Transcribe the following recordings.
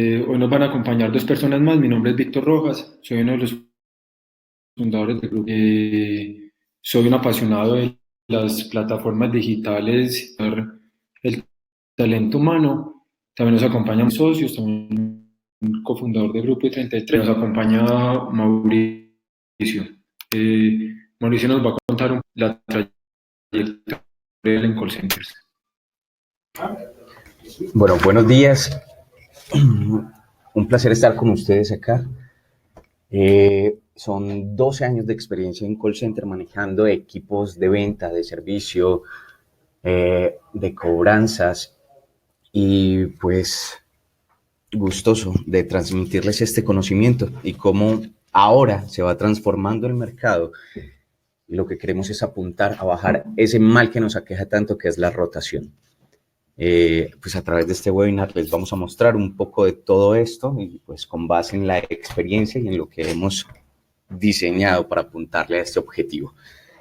Hoy nos van a acompañar dos personas más. Mi nombre es Víctor Rojas, soy uno de los fundadores del grupo. Soy un apasionado de las plataformas digitales, el talento humano. También nos acompañan mis socios, también un cofundador del grupo I33. Nos acompaña Mauricio. Mauricio nos va a contar la trayectoria en call centers. Bueno, buenos días. Un placer estar con ustedes acá. Son 12 años de experiencia en call center manejando equipos de venta, de servicio, de cobranzas y pues gustoso de transmitirles este conocimiento y cómo ahora se va transformando el mercado. Lo que queremos es apuntar a bajar ese mal que nos aqueja tanto, que es la rotación. Pues a través de este webinar les vamos a mostrar un poco de todo esto y pues con base en la experiencia y en lo que hemos diseñado para apuntarle a este objetivo,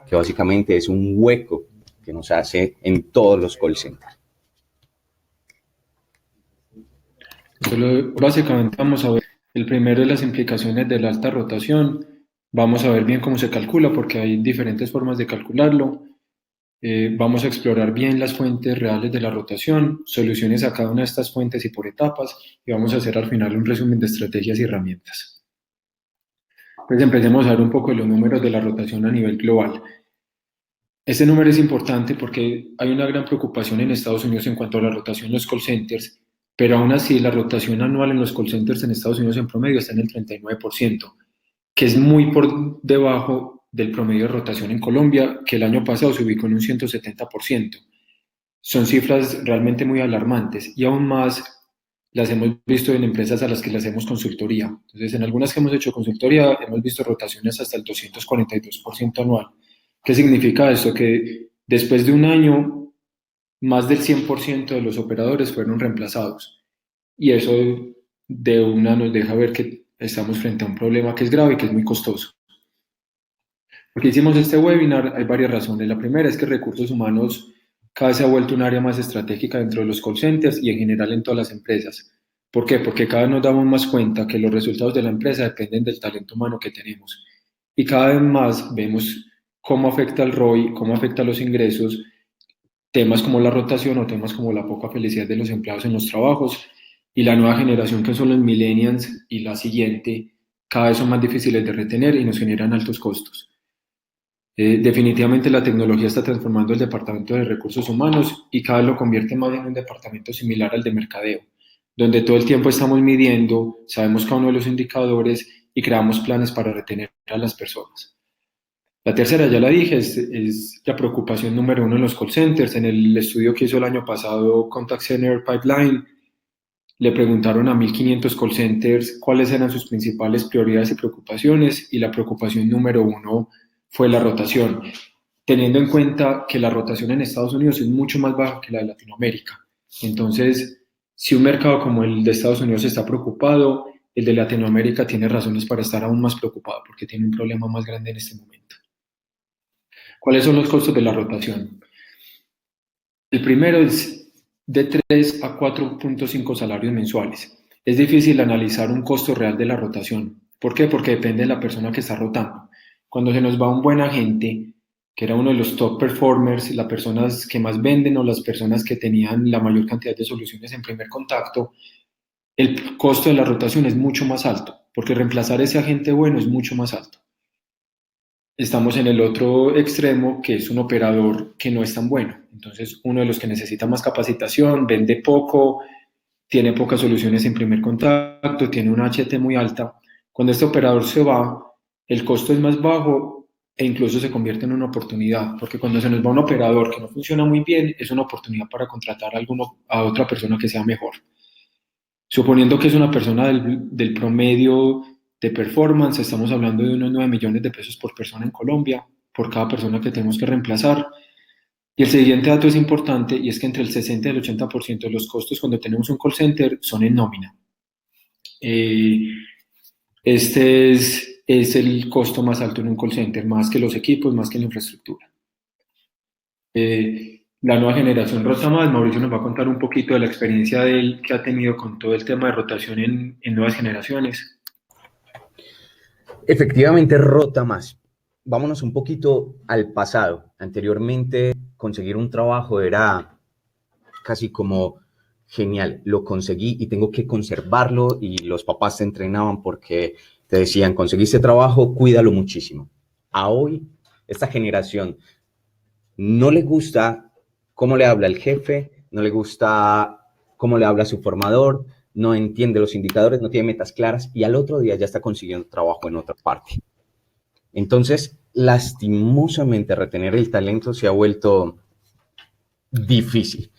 que básicamente es un hueco que nos hace en todos los call centers. Básicamente vamos a ver el primero de las implicaciones de la alta rotación. Vamos a ver bien cómo se calcula porque hay diferentes formas de calcularlo. Vamos a explorar bien las fuentes reales de la rotación, soluciones a cada una de estas fuentes y por etapas, y vamos a hacer al final un resumen de estrategias y herramientas. Pues empecemos a ver un poco de los números de la rotación a nivel global. Este número es importante porque hay una gran preocupación en Estados Unidos en cuanto a la rotación en los call centers, pero aún así la rotación anual en los call centers en Estados Unidos en promedio está en el 39%, que es muy por debajo del promedio de rotación en Colombia, que el año pasado se ubicó en un 170%. Son cifras realmente muy alarmantes y aún más las hemos visto en empresas a las que le hacemos consultoría. Entonces, en algunas que hemos hecho consultoría hemos visto rotaciones hasta el 242% anual. ¿Qué significa esto? Que después de un año, más del 100% de los operadores fueron reemplazados. Y eso de una nos deja ver que estamos frente a un problema que es grave y que es muy costoso. ¿Por qué hicimos este webinar? Hay varias razones. La primera es que recursos humanos cada vez se ha vuelto un área más estratégica dentro de los call centers y en general en todas las empresas. ¿Por qué? Porque cada vez nos damos más cuenta que los resultados de la empresa dependen del talento humano que tenemos. Y cada vez más vemos cómo afecta el ROI, cómo afecta los ingresos, temas como la rotación o temas como la poca felicidad de los empleados en los trabajos y la nueva generación que son los millennials y la siguiente cada vez son más difíciles de retener y nos generan altos costos. Definitivamente la tecnología está transformando el departamento de recursos humanos y cada vez lo convierte más en un departamento similar al de mercadeo, donde todo el tiempo estamos midiendo, sabemos cada uno de los indicadores y creamos planes para retener a las personas. La tercera, ya la dije, es la preocupación número uno en los call centers. En el estudio que hizo el año pasado Contact Center Pipeline, le preguntaron a 1.500 call centers cuáles eran sus principales prioridades y preocupaciones y la preocupación número uno fue la rotación, teniendo en cuenta que la rotación en Estados Unidos es mucho más baja que la de Latinoamérica. Entonces, si un mercado como el de Estados Unidos está preocupado, el de Latinoamérica tiene razones para estar aún más preocupado porque tiene un problema más grande en este momento. ¿Cuáles son los costos de la rotación? El primero es de 3 a 4.5 salarios mensuales. Es difícil analizar un costo real de la rotación. ¿Por qué? Porque depende de la persona que está rotando. Cuando se nos va un buen agente, que era uno de los top performers, las personas que más venden o las personas que tenían la mayor cantidad de soluciones en primer contacto, el costo de la rotación es mucho más alto, porque reemplazar ese agente bueno es mucho más alto. Estamos en el otro extremo, que es un operador que no es tan bueno. Entonces, uno de los que necesita más capacitación, vende poco, tiene pocas soluciones en primer contacto, tiene una HT muy alta. Cuando este operador se va, el costo es más bajo e incluso se convierte en una oportunidad, porque cuando se nos va un operador que no funciona muy bien, es una oportunidad para contratar a otra persona que sea mejor. Suponiendo que es una persona del promedio de performance, estamos hablando de unos 9 millones de pesos por persona en Colombia, por cada persona que tenemos que reemplazar. Y el siguiente dato es importante y es que entre el 60 y el 80% de los costos cuando tenemos un call center son en nómina. Este es el costo más alto en un call center, más que los equipos, más que la infraestructura. La nueva generación rota más. Mauricio nos va a contar un poquito de la experiencia de él que ha tenido con todo el tema de rotación en nuevas generaciones. Efectivamente, rota más. Vámonos un poquito al pasado. Anteriormente, conseguir un trabajo era casi como genial. Lo conseguí y tengo que conservarlo, y los papás te entrenaban porque te decían, conseguiste trabajo, cuídalo muchísimo. A hoy, esta generación no le gusta cómo le habla el jefe, no le gusta cómo le habla su formador, no entiende los indicadores, no tiene metas claras, y al otro día ya está consiguiendo trabajo en otra parte. Entonces, lastimosamente, retener el talento se ha vuelto difícil.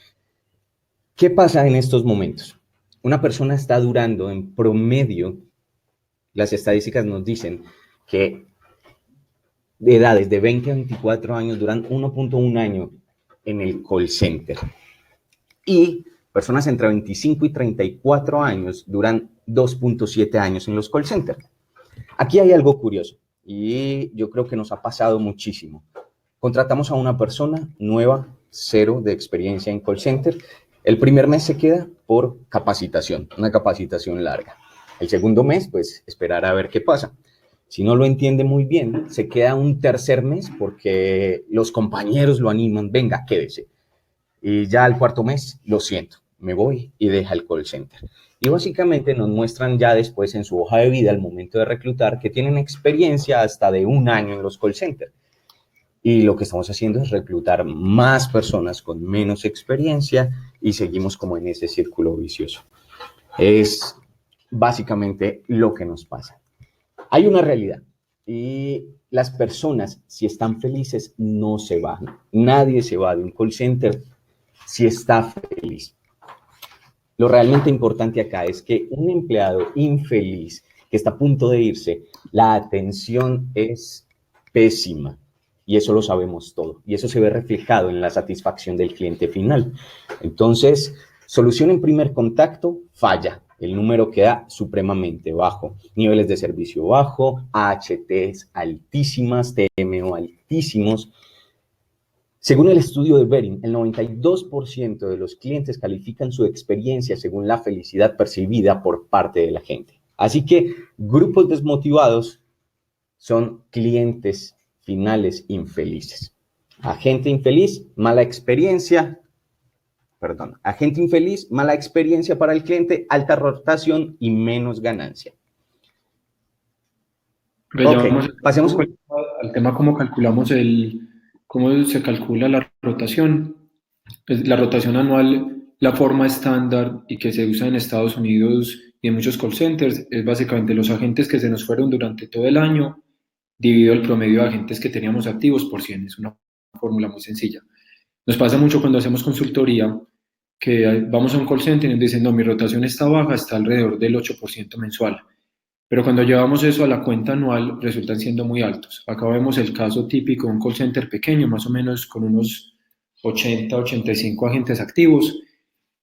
¿Qué pasa en estos momentos? Una persona está durando en promedio, las estadísticas nos dicen que de edades de 20 a 24 años duran 1.1 año en el call center, y personas entre 25 y 34 años duran 2.7 años en los call centers. Aquí hay algo curioso y yo creo que nos ha pasado muchísimo. Contratamos a una persona nueva, cero de experiencia en call center. El primer mes se queda por capacitación, una capacitación larga. El segundo mes, pues esperar a ver qué pasa. Si no lo entiende muy bien, se queda un tercer mes porque los compañeros lo animan, venga, quédese. Y ya al cuarto mes, lo siento, me voy, y deja el call center. Y básicamente nos muestran ya después en su hoja de vida, al momento de reclutar, que tienen experiencia hasta de 1 año en los call centers. Y lo que estamos haciendo es reclutar más personas con menos experiencia y seguimos como en ese círculo vicioso. Es básicamente lo que nos pasa. Hay una realidad y las personas, si están felices, no se van. Nadie se va de un call center si está feliz. Lo realmente importante acá es que un empleado infeliz que está a punto de irse, la atención es pésima. Y eso lo sabemos todo. Y eso se ve reflejado en la satisfacción del cliente final. Entonces, solución en primer contacto falla. El número queda supremamente bajo. Niveles de servicio bajo, AHTs altísimas, TMO altísimos. Según el estudio de Bering, el 92% de los clientes califican su experiencia según la felicidad percibida por parte de la gente. Así que grupos desmotivados son clientes finales infelices. Agente infeliz, mala experiencia, agente infeliz, mala experiencia para el cliente, alta rotación y menos ganancia. Vamos Pasemos al tema cómo calculamos cómo se calcula la rotación. Pues la rotación anual, la forma estándar y que se usa en Estados Unidos y en muchos call centers, es básicamente los agentes que se nos fueron durante todo el año dividido el promedio de agentes que teníamos activos por 100. Es una fórmula muy sencilla. Nos pasa mucho cuando hacemos consultoría que vamos a un call center y nos dicen, no, mi rotación está baja, está alrededor del 8% mensual. Pero cuando llevamos eso a la cuenta anual, resultan siendo muy altos. Acá vemos el caso típico de un call center pequeño, más o menos con unos 80, 85 agentes activos,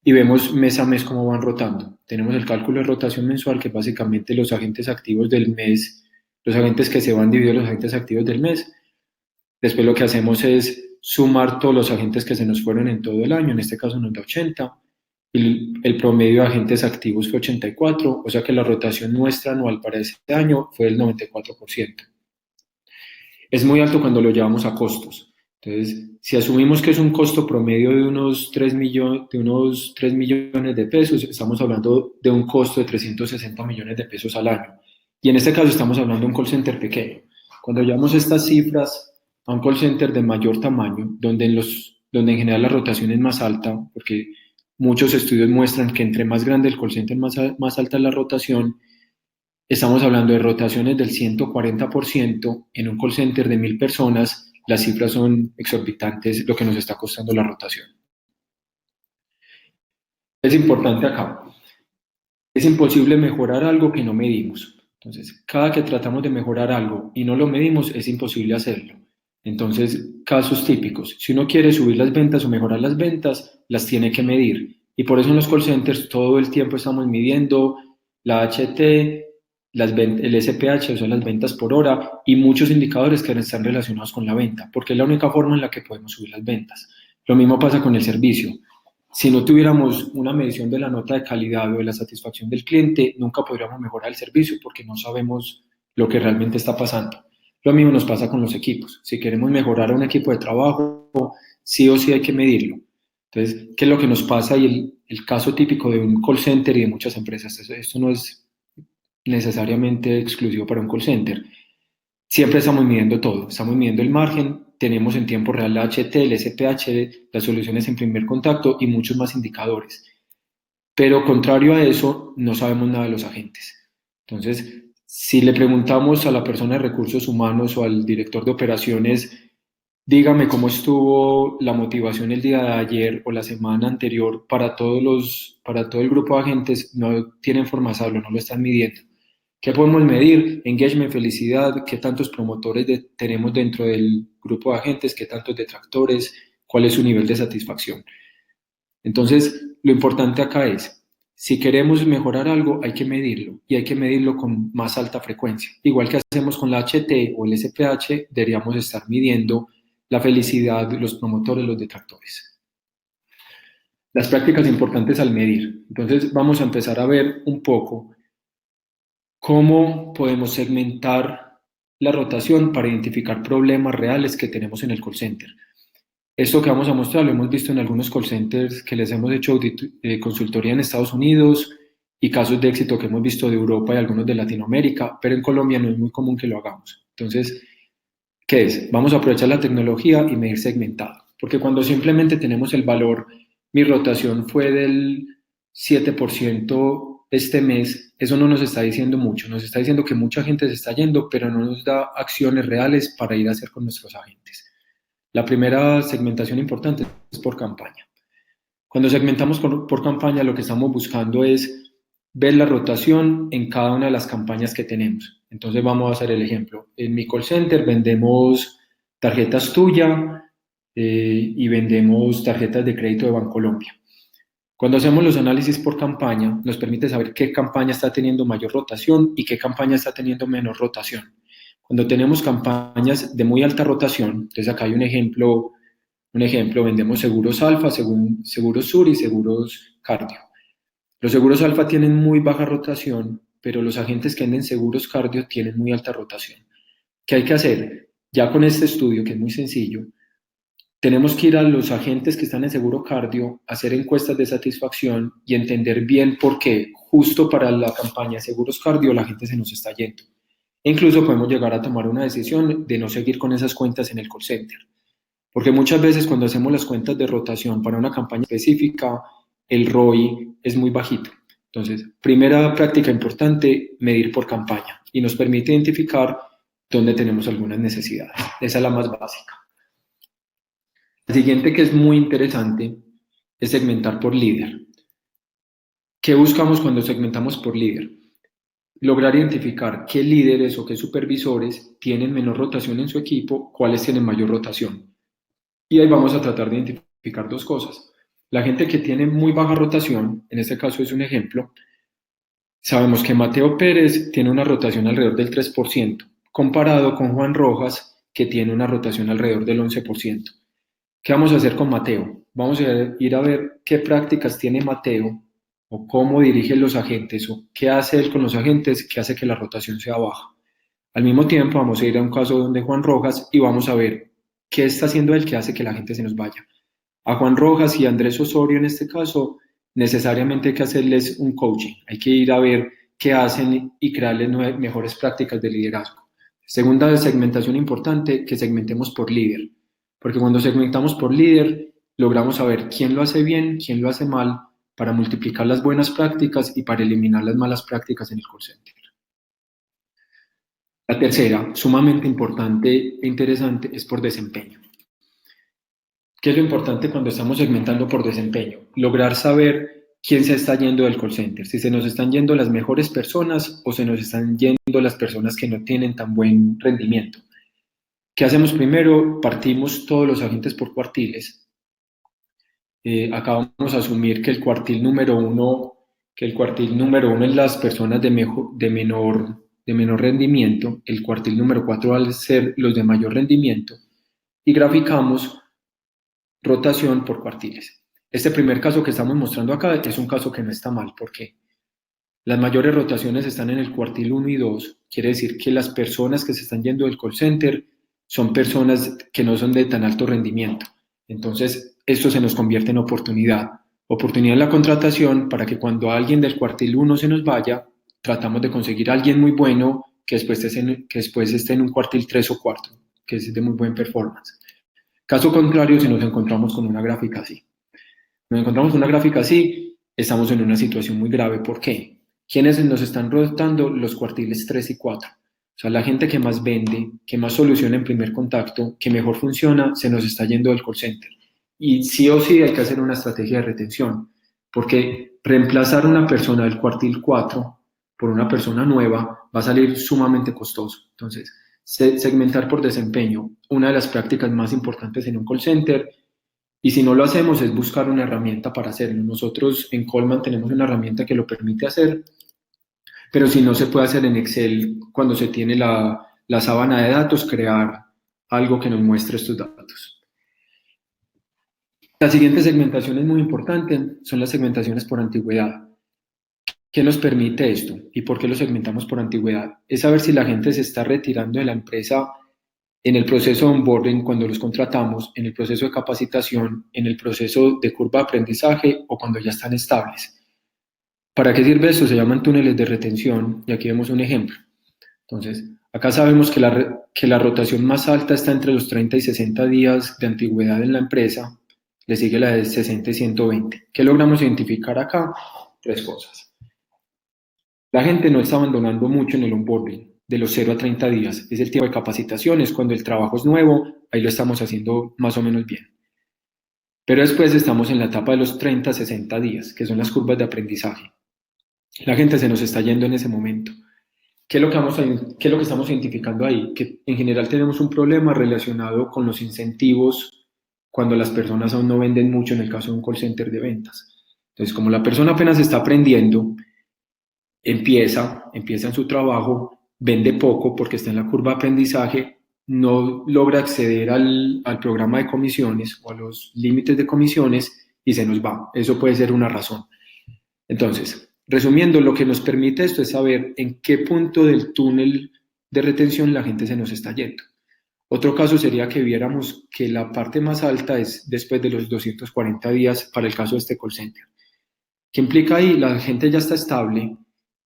y vemos mes a mes cómo van rotando. Tenemos el cálculo de rotación mensual, que es básicamente los agentes activos del mes, los agentes que se van divididos los agentes activos del mes. Después lo que hacemos es sumar todos los agentes que se nos fueron en todo el año, en este caso nos da 80, y el promedio de agentes activos fue 84, o sea que la rotación nuestra anual para este año fue del 94%. Es muy alto cuando lo llevamos a costos. Entonces, si asumimos que es un costo promedio de unos 3 millones de pesos, estamos hablando de un costo de 360 millones de pesos al año. Y en este caso estamos hablando de un call center pequeño. Cuando llevamos estas cifras a un call center de mayor tamaño, donde en general la rotación es más alta, porque muchos estudios muestran que entre más grande el call center, más alta es la rotación. Estamos hablando de rotaciones del 140% en un call center de 1.000 personas. Las cifras son exorbitantes, lo que nos está costando la rotación. Es importante acá. Es imposible mejorar algo que no medimos. Entonces, cada que tratamos de mejorar algo y no lo medimos, es imposible hacerlo. Entonces, casos típicos. Si uno quiere subir las ventas o mejorar las ventas, las tiene que medir. Y por eso en los call centers todo el tiempo estamos midiendo la HT, el SPH, o sea, las ventas por hora, y muchos indicadores que están relacionados con la venta, porque es la única forma en la que podemos subir las ventas. Lo mismo pasa con el servicio. Si no tuviéramos una medición de la nota de calidad o de la satisfacción del cliente, nunca podríamos mejorar el servicio porque no sabemos lo que realmente está pasando. Lo mismo nos pasa con los equipos. Si queremos mejorar a un equipo de trabajo, sí o sí hay que medirlo. Entonces, ¿qué es lo que nos pasa? Y el caso típico de un call center y de muchas empresas, esto no es necesariamente exclusivo para un call center. Siempre estamos midiendo todo, estamos midiendo el margen, tenemos en tiempo real la HT, el SPH, las soluciones en primer contacto y muchos más indicadores. Pero contrario a eso, no sabemos nada de los agentes. Entonces, si le preguntamos a la persona de recursos humanos o al director de operaciones, dígame cómo estuvo la motivación el día de ayer o la semana anterior para todo el grupo de agentes, no tienen forma de saberlo, no lo están midiendo. ¿Qué podemos medir? Engagement, felicidad, qué tantos promotores tenemos dentro del grupo de agentes, qué tantos detractores, cuál es su nivel de satisfacción. Entonces, lo importante acá es, si queremos mejorar algo, hay que medirlo y hay que medirlo con más alta frecuencia. Igual que hacemos con la HT o el SPH, deberíamos estar midiendo la felicidad, los promotores, los detractores. Las prácticas importantes al medir. Entonces, vamos a empezar a ver un poco cómo podemos segmentar la rotación para identificar problemas reales que tenemos en el call center. Esto que vamos a mostrar lo hemos visto en algunos call centers que les hemos hecho consultoría en Estados Unidos y casos de éxito que hemos visto de Europa y algunos de Latinoamérica, pero en Colombia no es muy común que lo hagamos. Entonces, ¿qué es? Vamos a aprovechar la tecnología y medir segmentado, porque cuando simplemente tenemos el valor, mi rotación fue del 7% este mes, eso no nos está diciendo mucho, nos está diciendo que mucha gente se está yendo, pero no nos da acciones reales para ir a hacer con nuestros agentes. La primera segmentación importante es por campaña. Cuando segmentamos por campaña, lo que estamos buscando es ver la rotación en cada una de las campañas que tenemos. Entonces vamos a hacer el ejemplo. En mi call center vendemos tarjetas tuya y vendemos tarjetas de crédito de Bancolombia. Cuando hacemos los análisis por campaña, nos permite saber qué campaña está teniendo mayor rotación y qué campaña está teniendo menor rotación. Cuando tenemos campañas de muy alta rotación, entonces acá hay un ejemplo, vendemos seguros alfa, seguros sur y seguros cardio. Los seguros alfa tienen muy baja rotación, pero los agentes que venden seguros cardio tienen muy alta rotación. ¿Qué hay que hacer? Ya con este estudio, que es muy sencillo, tenemos que ir a los agentes que están en seguro cardio, hacer encuestas de satisfacción y entender bien por qué justo para la campaña de seguros cardio la gente se nos está yendo. E incluso podemos llegar a tomar una decisión de no seguir con esas cuentas en el call center. Porque muchas veces cuando hacemos las cuentas de rotación para una campaña específica, el ROI es muy bajito. Entonces, primera práctica importante, medir por campaña y nos permite identificar dónde tenemos algunas necesidades. Esa es la más básica. La siguiente, que es muy interesante, es segmentar por líder. ¿Qué buscamos cuando segmentamos por líder? Lograr identificar qué líderes o qué supervisores tienen menor rotación en su equipo, cuáles tienen mayor rotación. Y ahí vamos a tratar de identificar dos cosas. La gente que tiene muy baja rotación, en este caso es un ejemplo, sabemos que Mateo Pérez tiene una rotación alrededor del 3%, comparado con Juan Rojas, que tiene una rotación alrededor del 11%. ¿Qué vamos a hacer con Mateo? Vamos a ir a ver qué prácticas tiene Mateo o cómo dirige los agentes o qué hace él con los agentes que hace que la rotación sea baja. Al mismo tiempo vamos a ir a un caso donde Juan Rojas y vamos a ver qué está haciendo él que hace que la gente se nos vaya. A Juan Rojas y a Andrés Osorio en este caso necesariamente hay que hacerles un coaching, hay que ir a ver qué hacen y crearles mejores prácticas de liderazgo. Segunda segmentación importante, que segmentemos por líder. Porque cuando segmentamos por líder, logramos saber quién lo hace bien, quién lo hace mal, para multiplicar las buenas prácticas y para eliminar las malas prácticas en el call center. La tercera, sumamente importante e interesante, es por desempeño. ¿Qué es lo importante cuando estamos segmentando por desempeño? Lograr saber quién se está yendo del call center, si se nos están yendo las mejores personas o se nos están yendo las personas que no tienen tan buen rendimiento. ¿Qué hacemos primero? Partimos todos los agentes por cuartiles. Acá vamos a asumir que el cuartil número uno es las personas de menor rendimiento, el cuartil número 4 va a ser los de mayor rendimiento, y graficamos rotación por cuartiles. Este primer caso que estamos mostrando acá es un caso que no está mal. ¿Por qué? Las mayores rotaciones están en el cuartil 1 y 2. Quiere decir que las personas que se están yendo del call center son personas que no son de tan alto rendimiento. Entonces, esto se nos convierte en oportunidad. Oportunidad en la contratación para que cuando alguien del cuartil 1 se nos vaya, tratamos de conseguir a alguien muy bueno que después esté en un cuartil 3 o 4, que es de muy buen performance. Caso contrario, si nos encontramos con una gráfica así. Nos encontramos con una gráfica así, estamos en una situación muy grave. ¿Por qué? ¿Quiénes nos están rotando? Los cuartiles 3 y 4. O sea, la gente que más vende, que más soluciona en primer contacto, que mejor funciona, se nos está yendo del call center. Y sí o sí hay que hacer una estrategia de retención, porque reemplazar una persona del cuartil 4 por una persona nueva va a salir sumamente costoso. Entonces, segmentar por desempeño, una de las prácticas más importantes en un call center, y si no lo hacemos es buscar una herramienta para hacerlo. Nosotros en Coleman tenemos una herramienta que lo permite hacer, pero si no se puede hacer en Excel, cuando se tiene la sábana de datos, crear algo que nos muestre estos datos. La siguiente segmentación es muy importante, son las segmentaciones por antigüedad. ¿Qué nos permite esto? ¿Y por qué lo segmentamos por antigüedad? Es saber si la gente se está retirando de la empresa en el proceso de onboarding, cuando los contratamos, en el proceso de capacitación, en el proceso de curva de aprendizaje o cuando ya están estables. ¿Para qué sirve esto? Se llaman túneles de retención y aquí vemos un ejemplo. Entonces, acá sabemos que la rotación más alta está entre los 30 y 60 días de antigüedad en la empresa, le sigue la de 60 y 120. ¿Qué logramos identificar acá? 3 cosas. La gente no está abandonando mucho en el onboarding, de los 0 a 30 días. Es el tiempo de capacitación, es cuando el trabajo es nuevo, ahí lo estamos haciendo más o menos bien. Pero después estamos en la etapa de los 30 a 60 días, que son las curvas de aprendizaje. La gente se nos está yendo en ese momento. ¿Qué es lo que estamos identificando ahí? Que en general tenemos un problema relacionado con los incentivos cuando las personas aún no venden mucho, en el caso de un call center de ventas. Entonces, como la persona apenas está aprendiendo, empieza en su trabajo, vende poco porque está en la curva de aprendizaje, no logra acceder al programa de comisiones o a los límites de comisiones y se nos va. Eso puede ser una razón. Entonces, resumiendo, lo que nos permite esto es saber en qué punto del túnel de retención la gente se nos está yendo. Otro caso sería que viéramos que la parte más alta es después de los 240 días para el caso de este call center. ¿Qué implica ahí? La gente ya está estable,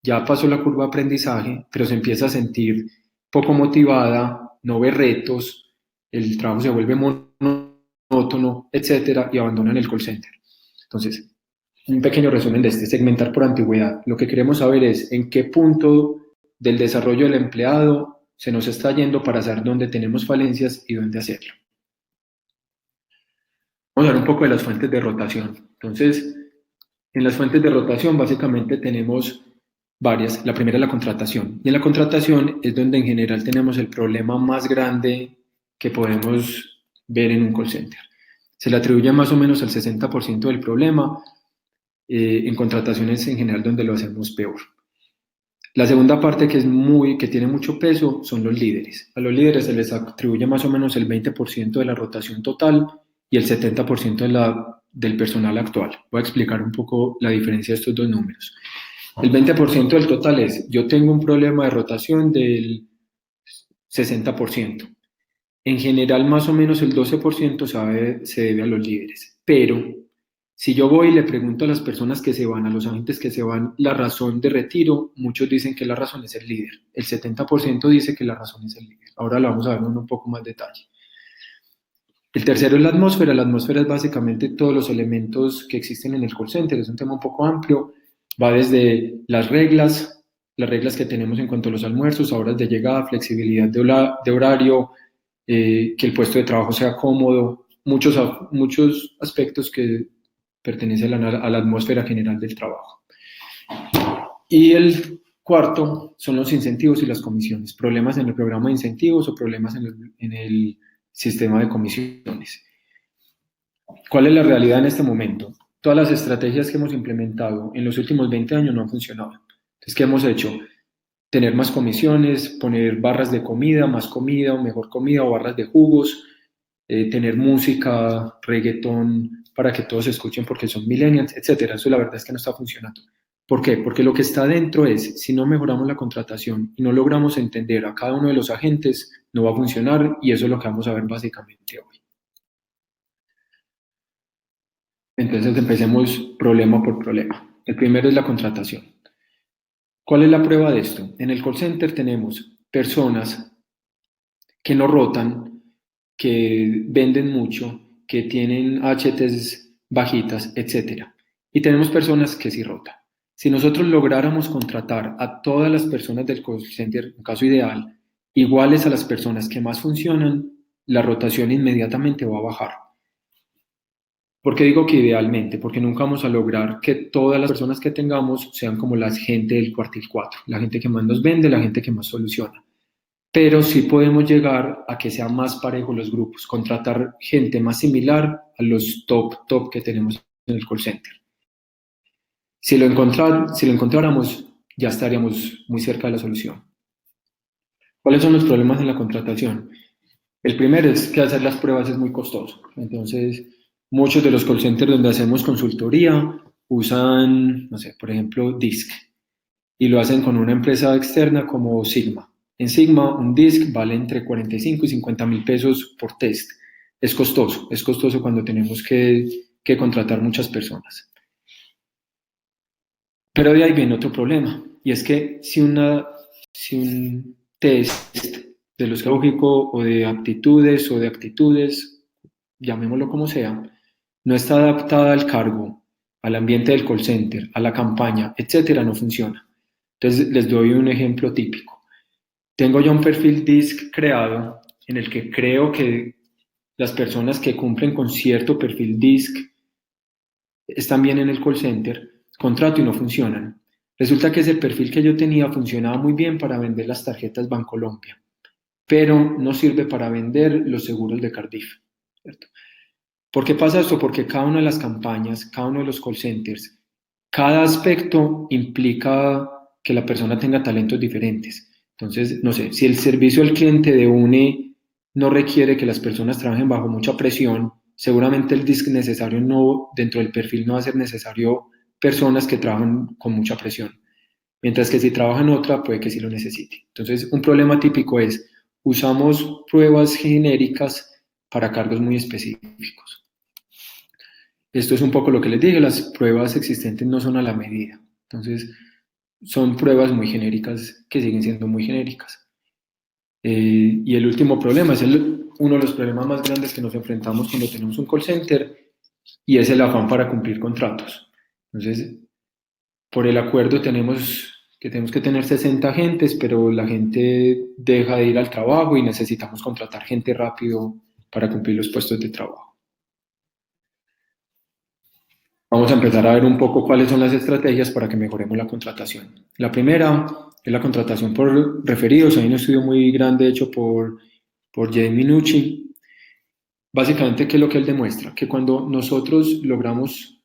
ya pasó la curva de aprendizaje, pero se empieza a sentir poco motivada, no ve retos, el trabajo se vuelve monótono, etcétera, y abandonan el call center. Entonces, un pequeño resumen de este, segmentar por antigüedad. Lo que queremos saber es en qué punto del desarrollo del empleado se nos está yendo para saber dónde tenemos falencias y dónde hacerlo. Vamos a hablar un poco de las fuentes de rotación. Entonces, en las fuentes de rotación básicamente tenemos varias. La primera es la contratación. Y en la contratación es donde en general tenemos el problema más grande que podemos ver en un call center. Se le atribuye más o menos el 60% del problema. En contrataciones en general donde lo hacemos peor. La segunda parte que tiene mucho peso son los líderes. A los líderes se les atribuye más o menos el 20% de la rotación total y el 70% del personal actual. Voy a explicar un poco la diferencia de estos dos números. El 20% del total es, yo tengo un problema de rotación del 60%. En general, más o menos el 12% se debe a los líderes, pero si yo voy y le pregunto a las personas que se van, a los agentes que se van, la razón de retiro, muchos dicen que la razón es el líder. El 70% dice que la razón es el líder. Ahora lo vamos a ver en un poco más detalle. El tercero es la atmósfera. La atmósfera es básicamente todos los elementos que existen en el call center. Es un tema un poco amplio. Va desde las reglas que tenemos en cuanto a los almuerzos, a horas de llegada, flexibilidad de horario, que el puesto de trabajo sea cómodo, muchos aspectos que pertenecen a la atmósfera general del trabajo. Y el cuarto son los incentivos y las comisiones, problemas en el programa de incentivos o problemas en el sistema de comisiones. ¿Cuál es la realidad en este momento? Todas las estrategias que hemos implementado en los últimos 20 años no han funcionado. Entonces, ¿qué hemos hecho? Tener más comisiones, poner barras de comida, más comida o mejor comida o barras de jugos, tener música, reggaetón, para que todos escuchen porque son millennials, etcétera. Eso la verdad es que no está funcionando. ¿Por qué? Porque lo que está dentro es, si no mejoramos la contratación y no logramos entender a cada uno de los agentes, no va a funcionar y eso es lo que vamos a ver básicamente hoy. Entonces empecemos problema por problema. El primero es la contratación. ¿Cuál es la prueba de esto? En el call center tenemos personas que no rotan, que venden mucho, que tienen HTs bajitas, etcétera. Y tenemos personas que sí rotan. Si nosotros lográramos contratar a todas las personas del call center, en caso ideal, iguales a las personas que más funcionan, la rotación inmediatamente va a bajar. ¿Por qué digo que idealmente? Porque nunca vamos a lograr que todas las personas que tengamos sean como la gente del cuartil 4, la gente que más nos vende, la gente que más soluciona. Pero sí podemos llegar a que sean más parejos los grupos, contratar gente más similar a los top que tenemos en el call center. Si lo encontráramos, ya estaríamos muy cerca de la solución. ¿Cuáles son los problemas en la contratación? El primero es que hacer las pruebas es muy costoso. Entonces, muchos de los call centers donde hacemos consultoría usan, no sé, por ejemplo, DISC y lo hacen con una empresa externa como Sigma. En Sigma, un DISC vale entre 45 y 50 mil pesos por test. Es costoso cuando tenemos que contratar muchas personas. Pero de ahí viene otro problema, y es que si un test de lo lógico o de aptitudes o de actitudes, llamémoslo como sea, no está adaptada al cargo, al ambiente del call center, a la campaña, etcétera, no funciona. Entonces les doy un ejemplo típico. Tengo ya un perfil DISC creado en el que creo que las personas que cumplen con cierto perfil DISC están bien en el call center, contrato y no funcionan. Resulta que ese perfil que yo tenía funcionaba muy bien para vender las tarjetas Bancolombia, pero no sirve para vender los seguros de Cardiff, ¿cierto? ¿Por qué pasa esto? Porque cada una de las campañas, cada uno de los call centers, cada aspecto implica que la persona tenga talentos diferentes. Entonces, no sé, si el servicio al cliente de UNE no requiere que las personas trabajen bajo mucha presión, seguramente el DISC necesario no, dentro del perfil no va a ser necesario personas que trabajan con mucha presión. Mientras que si trabaja en otra, puede que sí lo necesite. Entonces, un problema típico es, usamos pruebas genéricas para cargos muy específicos. Esto es un poco lo que les dije, las pruebas existentes no son a la medida. Entonces, son pruebas muy genéricas que siguen siendo muy genéricas. Y el último problema es uno de los problemas más grandes que nos enfrentamos cuando tenemos un call center y es el afán para cumplir contratos. Entonces, por el acuerdo tenemos que tener 60 agentes, pero la gente deja de ir al trabajo y necesitamos contratar gente rápido para cumplir los puestos de trabajo. Vamos a empezar a ver un poco cuáles son las estrategias para que mejoremos la contratación. La primera es la contratación por referidos. Hay un estudio muy grande hecho por Jay Minucci. Básicamente, ¿qué es lo que él demuestra? Que cuando nosotros logramos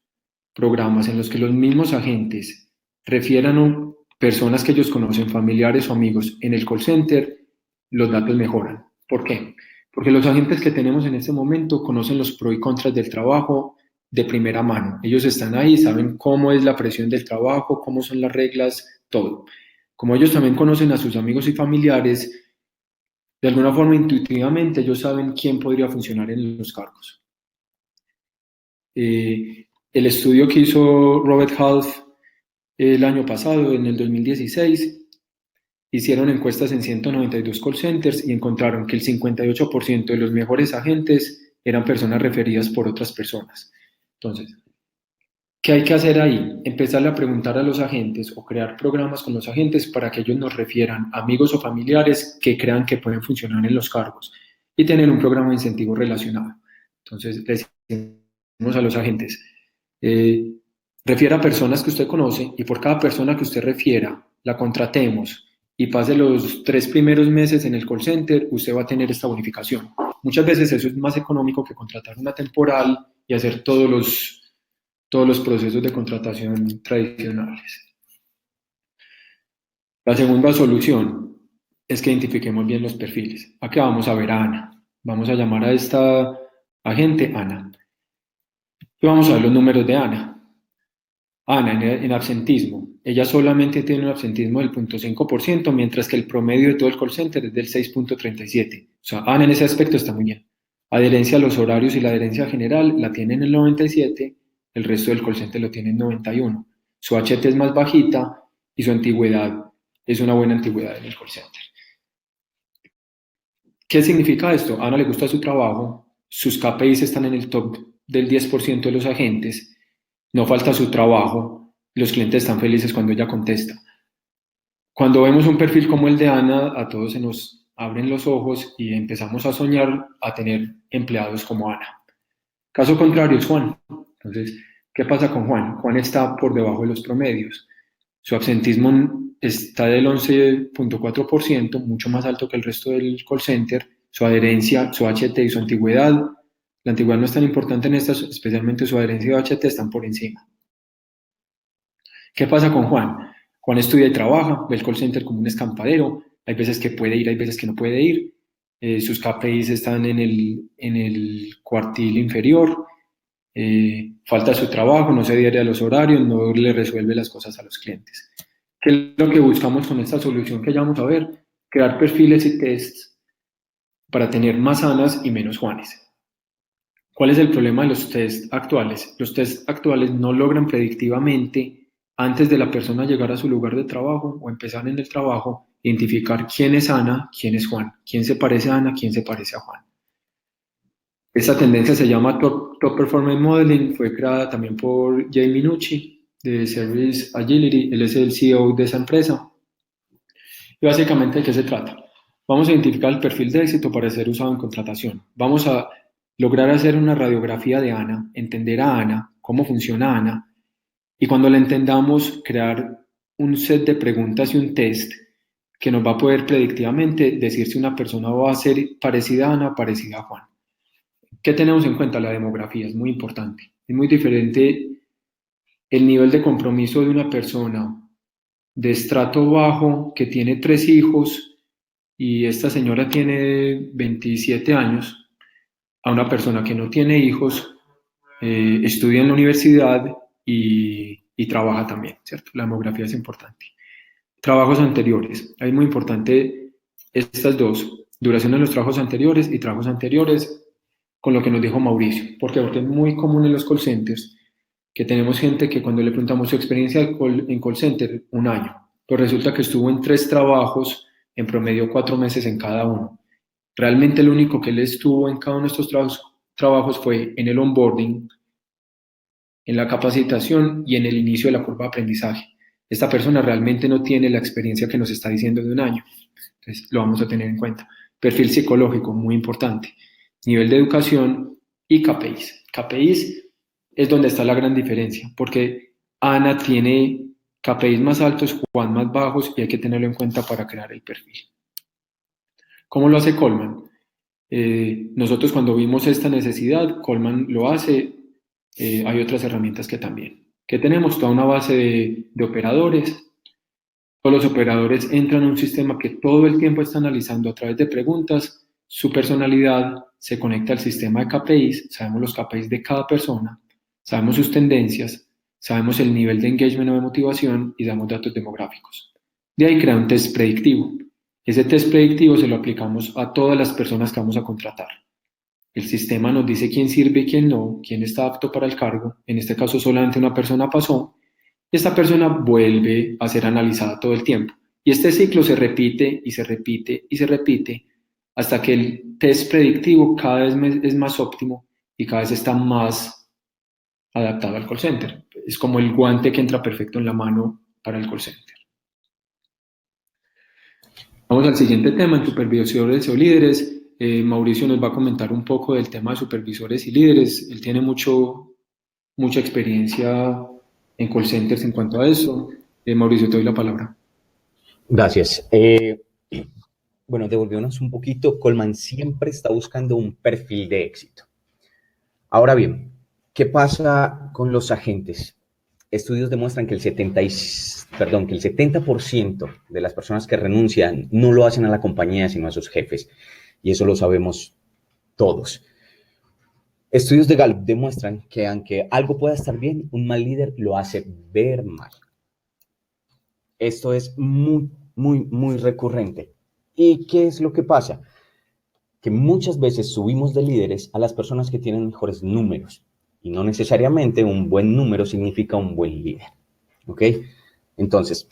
programas en los que los mismos agentes refieran a personas que ellos conocen, familiares o amigos en el call center, los datos mejoran. ¿Por qué? Porque los agentes que tenemos en este momento conocen los pros y contras del trabajo de primera mano. Ellos están ahí, saben cómo es la presión del trabajo, cómo son las reglas, todo. Como ellos también conocen a sus amigos y familiares, de alguna forma intuitivamente ellos saben quién podría funcionar en los cargos. El estudio que hizo Robert Half el año pasado, en el 2016, hicieron encuestas en 192 call centers y encontraron que el 58% de los mejores agentes eran personas referidas por otras personas. Entonces, ¿qué hay que hacer ahí? Empezar a preguntar a los agentes o crear programas con los agentes para que ellos nos refieran amigos o familiares que crean que pueden funcionar en los cargos y tener un programa de incentivo relacionado. Entonces, les decimos a los agentes, refiera a personas que usted conoce y por cada persona que usted refiera, la contratemos y pase los 3 primeros meses en el call center, usted va a tener esta bonificación. Muchas veces eso es más económico que contratar una temporal y hacer todos los procesos de contratación tradicionales. La segunda solución es que identifiquemos bien los perfiles. Aquí vamos a ver a Ana. Vamos a llamar a esta agente Ana. Y vamos a ver los números de Ana. Ana, en absentismo, ella solamente tiene un absentismo del 0.5%, mientras que el promedio de todo el call center es del 6.37%. O sea, Ana en ese aspecto está muy bien. Adherencia a los horarios y la adherencia general la tiene en el 97%, el resto del call center lo tiene en 91%. Su HT es más bajita y su antigüedad es una buena antigüedad en el call center. ¿Qué significa esto? A Ana le gusta su trabajo, sus KPIs están en el top del 10% de los agentes, no falta su trabajo, los clientes están felices cuando ella contesta. Cuando vemos un perfil como el de Ana, a todos se nos abren los ojos y empezamos a soñar a tener empleados como Ana. Caso contrario es Juan. Entonces, ¿qué pasa con Juan? Juan está por debajo de los promedios. Su absentismo está del 11.4%, mucho más alto que el resto del call center. Su adherencia, su HT y su antigüedad, la antigüedad no es tan importante en estas, especialmente su adherencia y HT están por encima. ¿Qué pasa con Juan? Juan estudia y trabaja, ve el call center como un escampadero, hay veces que puede ir, hay veces que no puede ir, sus KPIs están en el cuartil inferior, falta su trabajo, no se adhiere a los horarios, no le resuelve las cosas a los clientes. ¿Qué es lo que buscamos con esta solución que ya vamos a ver? Crear perfiles y tests para tener más Anas y menos Juanes. ¿Cuál es el problema de los tests actuales? Los tests actuales no logran predictivamente, antes de la persona llegar a su lugar de trabajo o empezar en el trabajo, identificar quién es Ana, quién es Juan, quién se parece a Ana, quién se parece a Juan. Esta tendencia se llama Top Performance Modeling, fue creada también por Jay Minucci de Service Agility, él es el CEO de esa empresa. Y básicamente, ¿de qué se trata? Vamos a identificar el perfil de éxito para ser usado en contratación. Vamos a lograr hacer una radiografía de Ana, entender a Ana, cómo funciona Ana, y cuando la entendamos, crear un set de preguntas y un test que nos va a poder predictivamente decir si una persona va a ser parecida a Ana o parecida a Juan. ¿Qué tenemos en cuenta? La demografía es muy importante. Es muy diferente el nivel de compromiso de una persona de estrato bajo que tiene 3 hijos y esta señora tiene 27 años, a una persona que no tiene hijos, estudia en la universidad y trabaja también, ¿cierto? La demografía es importante. Trabajos anteriores. Es muy importante estas dos, duración de los trabajos anteriores y trabajos anteriores, con lo que nos dijo Mauricio. ¿Por qué? Porque es muy común en los call centers que tenemos gente que cuando le preguntamos su experiencia en call center, 1 año, pero resulta que estuvo en 3 trabajos, en promedio 4 meses en cada uno. Realmente lo único que él estuvo en cada uno de estos trabajos fue en el onboarding, en la capacitación y en el inicio de la curva de aprendizaje. Esta persona realmente no tiene la experiencia que nos está diciendo de 1 año. Entonces, lo vamos a tener en cuenta. Perfil psicológico, muy importante. Nivel de educación y KPIs. KPIs es donde está la gran diferencia, porque Ana tiene KPIs más altos, Juan más bajos, y hay que tenerlo en cuenta para crear el perfil. ¿Cómo lo hace Coleman? Nosotros cuando vimos esta necesidad, Coleman lo hace, hay otras herramientas que también. Que tenemos toda una base de operadores. Todos los operadores entran a un sistema que todo el tiempo está analizando a través de preguntas su personalidad, se conecta al sistema de KPIs, sabemos los KPIs de cada persona, sabemos sus tendencias, sabemos el nivel de engagement o de motivación y damos datos demográficos. De ahí crea un test predictivo. Ese test predictivo se lo aplicamos a todas las personas que vamos a contratar. El sistema nos dice quién sirve y quién no, quién está apto para el cargo. En este caso solamente una persona pasó. Y esta persona vuelve a ser analizada todo el tiempo. Y este ciclo se repite y se repite y se repite hasta que el test predictivo cada vez es más óptimo y cada vez está más adaptado al call center. Es como el guante que entra perfecto en la mano para el call center. Vamos al siguiente tema, en supervisores o líderes. Mauricio nos va a comentar un poco del tema de supervisores y líderes. Él tiene mucha experiencia en call centers en cuanto a eso. Mauricio, te doy la palabra. Gracias. Bueno, devolviéndonos un poquito, Coleman siempre está buscando un perfil de éxito. Ahora bien, ¿qué pasa con los agentes? Estudios demuestran que el 70% de las personas que renuncian no lo hacen a la compañía, sino a sus jefes. Y eso lo sabemos todos. Estudios de Gallup demuestran que aunque algo pueda estar bien, un mal líder lo hace ver mal. Esto es muy recurrente. ¿Y qué es lo que pasa? Que muchas veces subimos de líderes a las personas que tienen mejores números. Y no necesariamente un buen número significa un buen líder. ¿Ok? Entonces,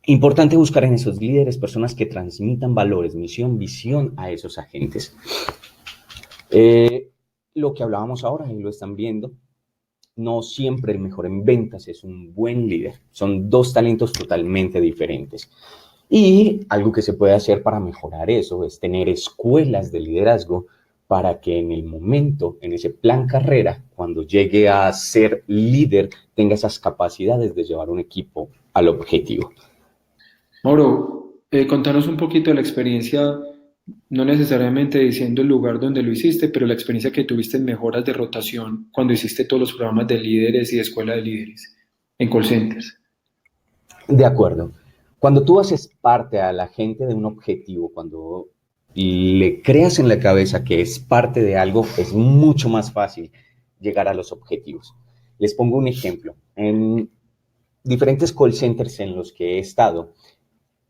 importante buscar en esos líderes personas que transmitan valores, misión, visión a esos agentes. Lo que hablábamos ahora, y lo están viendo, no siempre el mejor en ventas es un buen líder. Son dos talentos totalmente diferentes. Y algo que se puede hacer para mejorar eso es tener escuelas de liderazgo para que en el momento, en ese plan carrera, cuando llegue a ser líder, tenga esas capacidades de llevar un equipo al objetivo. Mauro, contanos un poquito de la experiencia, no necesariamente diciendo el lugar donde lo hiciste, pero la experiencia que tuviste en mejoras de rotación cuando hiciste todos los programas de líderes y de escuela de líderes en call centers. De acuerdo. Cuando tú haces parte a la gente de un objetivo, cuando le creas en la cabeza que es parte de algo, es mucho más fácil llegar a los objetivos. Les pongo un ejemplo. En diferentes call centers en los que he estado,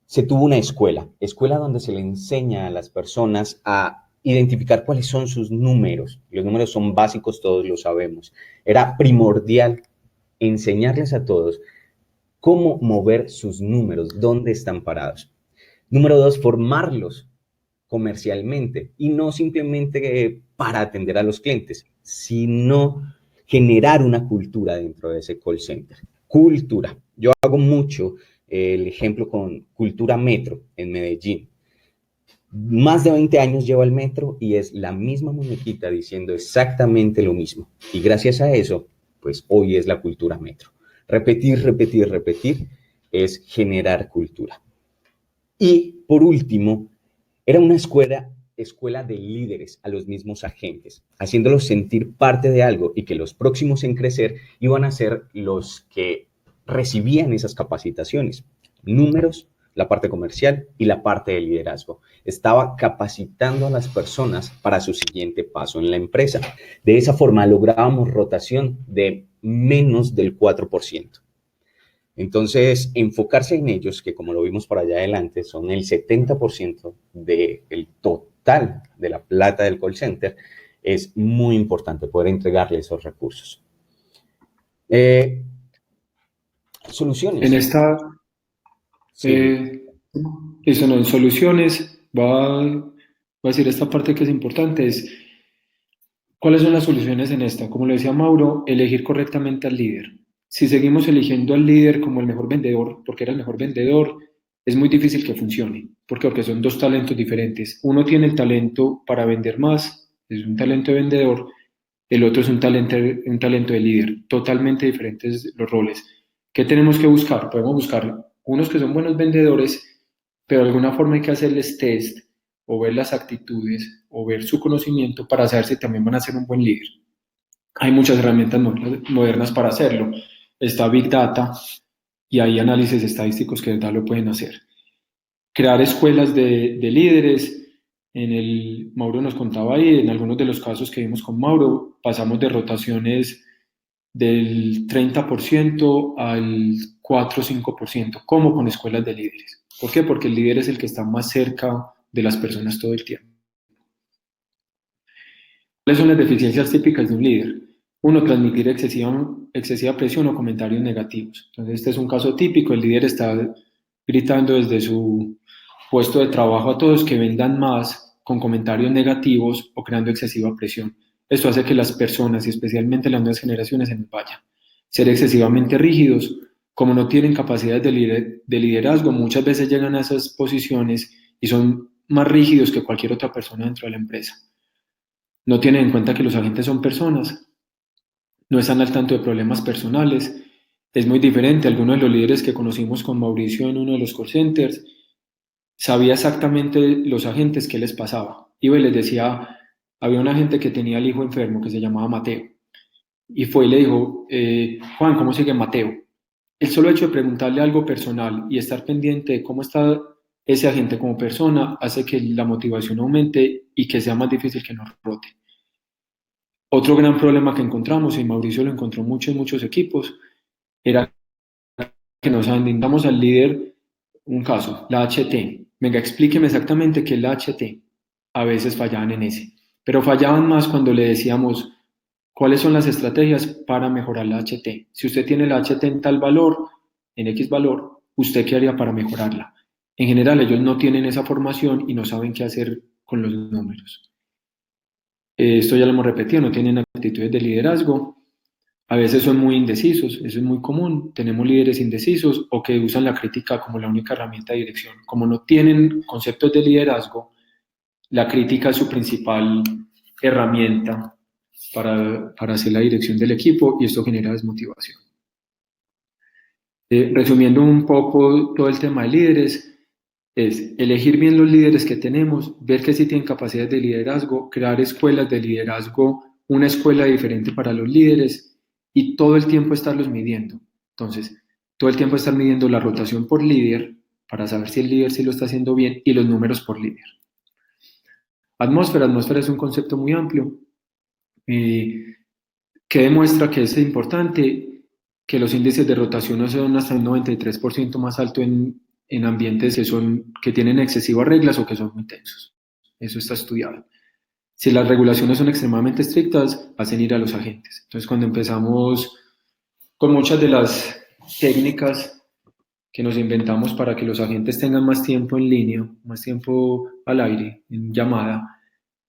se tuvo una escuela donde se le enseña a las personas a identificar cuáles son sus números. Los números son básicos, todos lo sabemos. Era primordial enseñarles a todos cómo mover sus números, dónde están parados. Número 2, formarlos comercialmente y no simplemente para atender a los clientes, sino generar una cultura dentro de ese call center. Cultura. Yo hago mucho el ejemplo con Cultura Metro en Medellín. Más de 20 años lleva el metro y es la misma muñequita diciendo exactamente lo mismo. Y gracias a eso, pues hoy es la Cultura Metro. Repetir, repetir, repetir es generar cultura. Y por último, era una escuela de líderes a los mismos agentes, haciéndolos sentir parte de algo y que los próximos en crecer iban a ser los que recibían esas capacitaciones. Números, la parte comercial y la parte de liderazgo. Estaba capacitando a las personas para su siguiente paso en la empresa. De esa forma lográbamos rotación de menos del 4%. Entonces, enfocarse en ellos, que como lo vimos por allá adelante, son el 70% del total de la plata del call center, es muy importante poder entregarle esos recursos. En Soluciones. esta, Sí, eso no, en soluciones, va a decir esta parte que es importante, es ¿cuáles son las soluciones en esta? Como lo decía Mauro, elegir correctamente al líder. Si seguimos eligiendo al líder como el mejor vendedor, porque era el mejor vendedor, es muy difícil que funcione. ¿Por qué? Porque son dos talentos diferentes. Uno tiene el talento para vender más, es un talento de vendedor, el otro es un talento de líder. Totalmente diferentes los roles. ¿Qué tenemos que buscar? Podemos buscar unos que son buenos vendedores, pero de alguna forma hay que hacerles test o ver las actitudes o ver su conocimiento para saber si también van a ser un buen líder. Hay muchas herramientas modernas para hacerlo. Está Big Data y hay análisis estadísticos que de verdad lo pueden hacer. Crear escuelas de líderes. Mauro nos contaba ahí, en algunos de los casos que vimos con Mauro, pasamos de rotaciones del 30% al 4 o 5%, como con escuelas de líderes. ¿Por qué? Porque el líder es el que está más cerca de las personas todo el tiempo. ¿Cuáles son las deficiencias típicas de un líder? Uno, transmitir excesiva presión o comentarios negativos. Entonces, este es un caso típico. El líder está gritando desde su puesto de trabajo a todos que vendan más con comentarios negativos o creando excesiva presión. Esto hace que las personas, y especialmente las nuevas generaciones, se nos vayan. Ser excesivamente rígidos, como no tienen capacidades de liderazgo, muchas veces llegan a esas posiciones y son más rígidos que cualquier otra persona dentro de la empresa. No tienen en cuenta que los agentes son personas, no están al tanto de problemas personales. Es muy diferente. Algunos de los líderes que conocimos con Mauricio en uno de los call centers sabía exactamente los agentes qué les pasaba. Iba y les decía, había un agente que tenía el hijo enfermo que se llamaba Mateo. Y fue y le dijo, Juan, ¿cómo sigue Mateo? El solo hecho de preguntarle algo personal y estar pendiente de cómo está ese agente como persona hace que la motivación aumente y que sea más difícil que nos rote. Otro gran problema que encontramos, y Mauricio lo encontró mucho en muchos equipos, era que nos andamos al líder, un caso, la HT. Venga, explíqueme exactamente qué es la HT. A veces fallaban en ese, pero fallaban más cuando le decíamos cuáles son las estrategias para mejorar la HT. Si usted tiene la HT en tal valor, en X valor, ¿usted qué haría para mejorarla? En general, ellos no tienen esa formación y no saben qué hacer con los números. Esto ya lo hemos repetido, no tienen actitudes de liderazgo. A veces son muy indecisos, eso es muy común. Tenemos líderes indecisos o que usan la crítica como la única herramienta de dirección. Como no tienen conceptos de liderazgo, la crítica es su principal herramienta para hacer la dirección del equipo y esto genera desmotivación. Resumiendo un poco todo el tema de líderes, es elegir bien los líderes que tenemos, ver que sí tienen capacidades de liderazgo, crear escuelas de liderazgo, una escuela diferente para los líderes y todo el tiempo estarlos midiendo. Entonces, todo el tiempo estar midiendo la rotación por líder para saber si el líder sí lo está haciendo bien y los números por líder. Atmósfera es un concepto muy amplio que demuestra que es importante que los índices de rotación no son hasta un 93% más alto en ambientes que tienen excesivas reglas o que son muy tensos. Eso está estudiado. Si las regulaciones son extremadamente estrictas, hacen ir a los agentes. Entonces, cuando empezamos con muchas de las técnicas que nos inventamos para que los agentes tengan más tiempo en línea, más tiempo al aire, en llamada,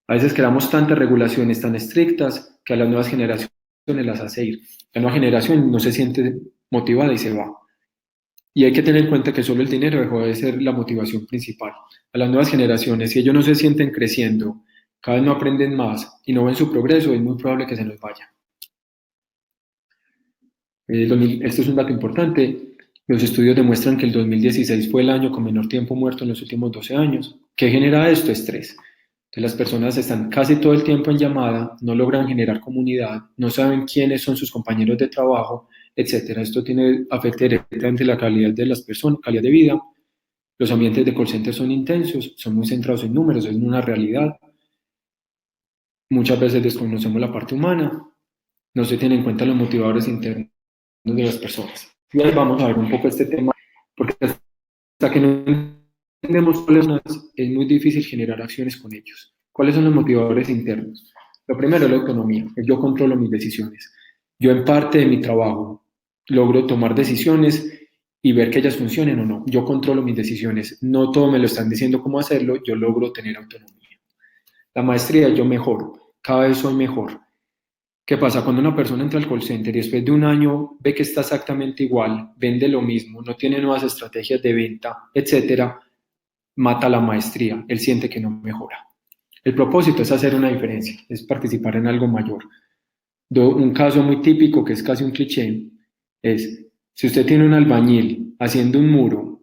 a veces creamos tantas regulaciones tan estrictas que a las nuevas generaciones las hace ir. La nueva generación no se siente motivada y se va. Y hay que tener en cuenta que solo el dinero dejó de ser la motivación principal. A las nuevas generaciones, si ellos no se sienten creciendo, cada vez no aprenden más y no ven su progreso, es muy probable que se nos vaya. Esto es un dato importante. Los estudios demuestran que el 2016 fue el año con menor tiempo muerto en los últimos 12 años. ¿Qué genera esto? Estrés. Entonces las personas están casi todo el tiempo en llamada, no logran generar comunidad, no saben quiénes son sus compañeros de trabajo, etc. Esto afecta directamente la calidad de las personas, calidad de vida. Los ambientes de call center son intensos, son muy centrados en números, es una realidad. Muchas veces desconocemos la parte humana, no se tienen en cuenta los motivadores internos de las personas. Y ahí vamos a ver un poco este tema, porque hasta que no entendemos cuáles son, es muy difícil generar acciones con ellos. ¿Cuáles son los motivadores internos? Lo primero es la autonomía, yo controlo mis decisiones. Yo en parte de mi trabajo logro tomar decisiones y ver que ellas funcionen o no. Yo controlo mis decisiones, no todo me lo están diciendo cómo hacerlo, yo logro tener autonomía. La maestría, yo mejoro, cada vez soy mejor. ¿Qué pasa? Cuando una persona entra al call center y después de un año ve que está exactamente igual, vende lo mismo, no tiene nuevas estrategias de venta, etcétera, mata la maestría, él siente que no mejora. El propósito es hacer una diferencia, es participar en algo mayor. Un caso muy típico, que es casi un cliché, es si usted tiene un albañil haciendo un muro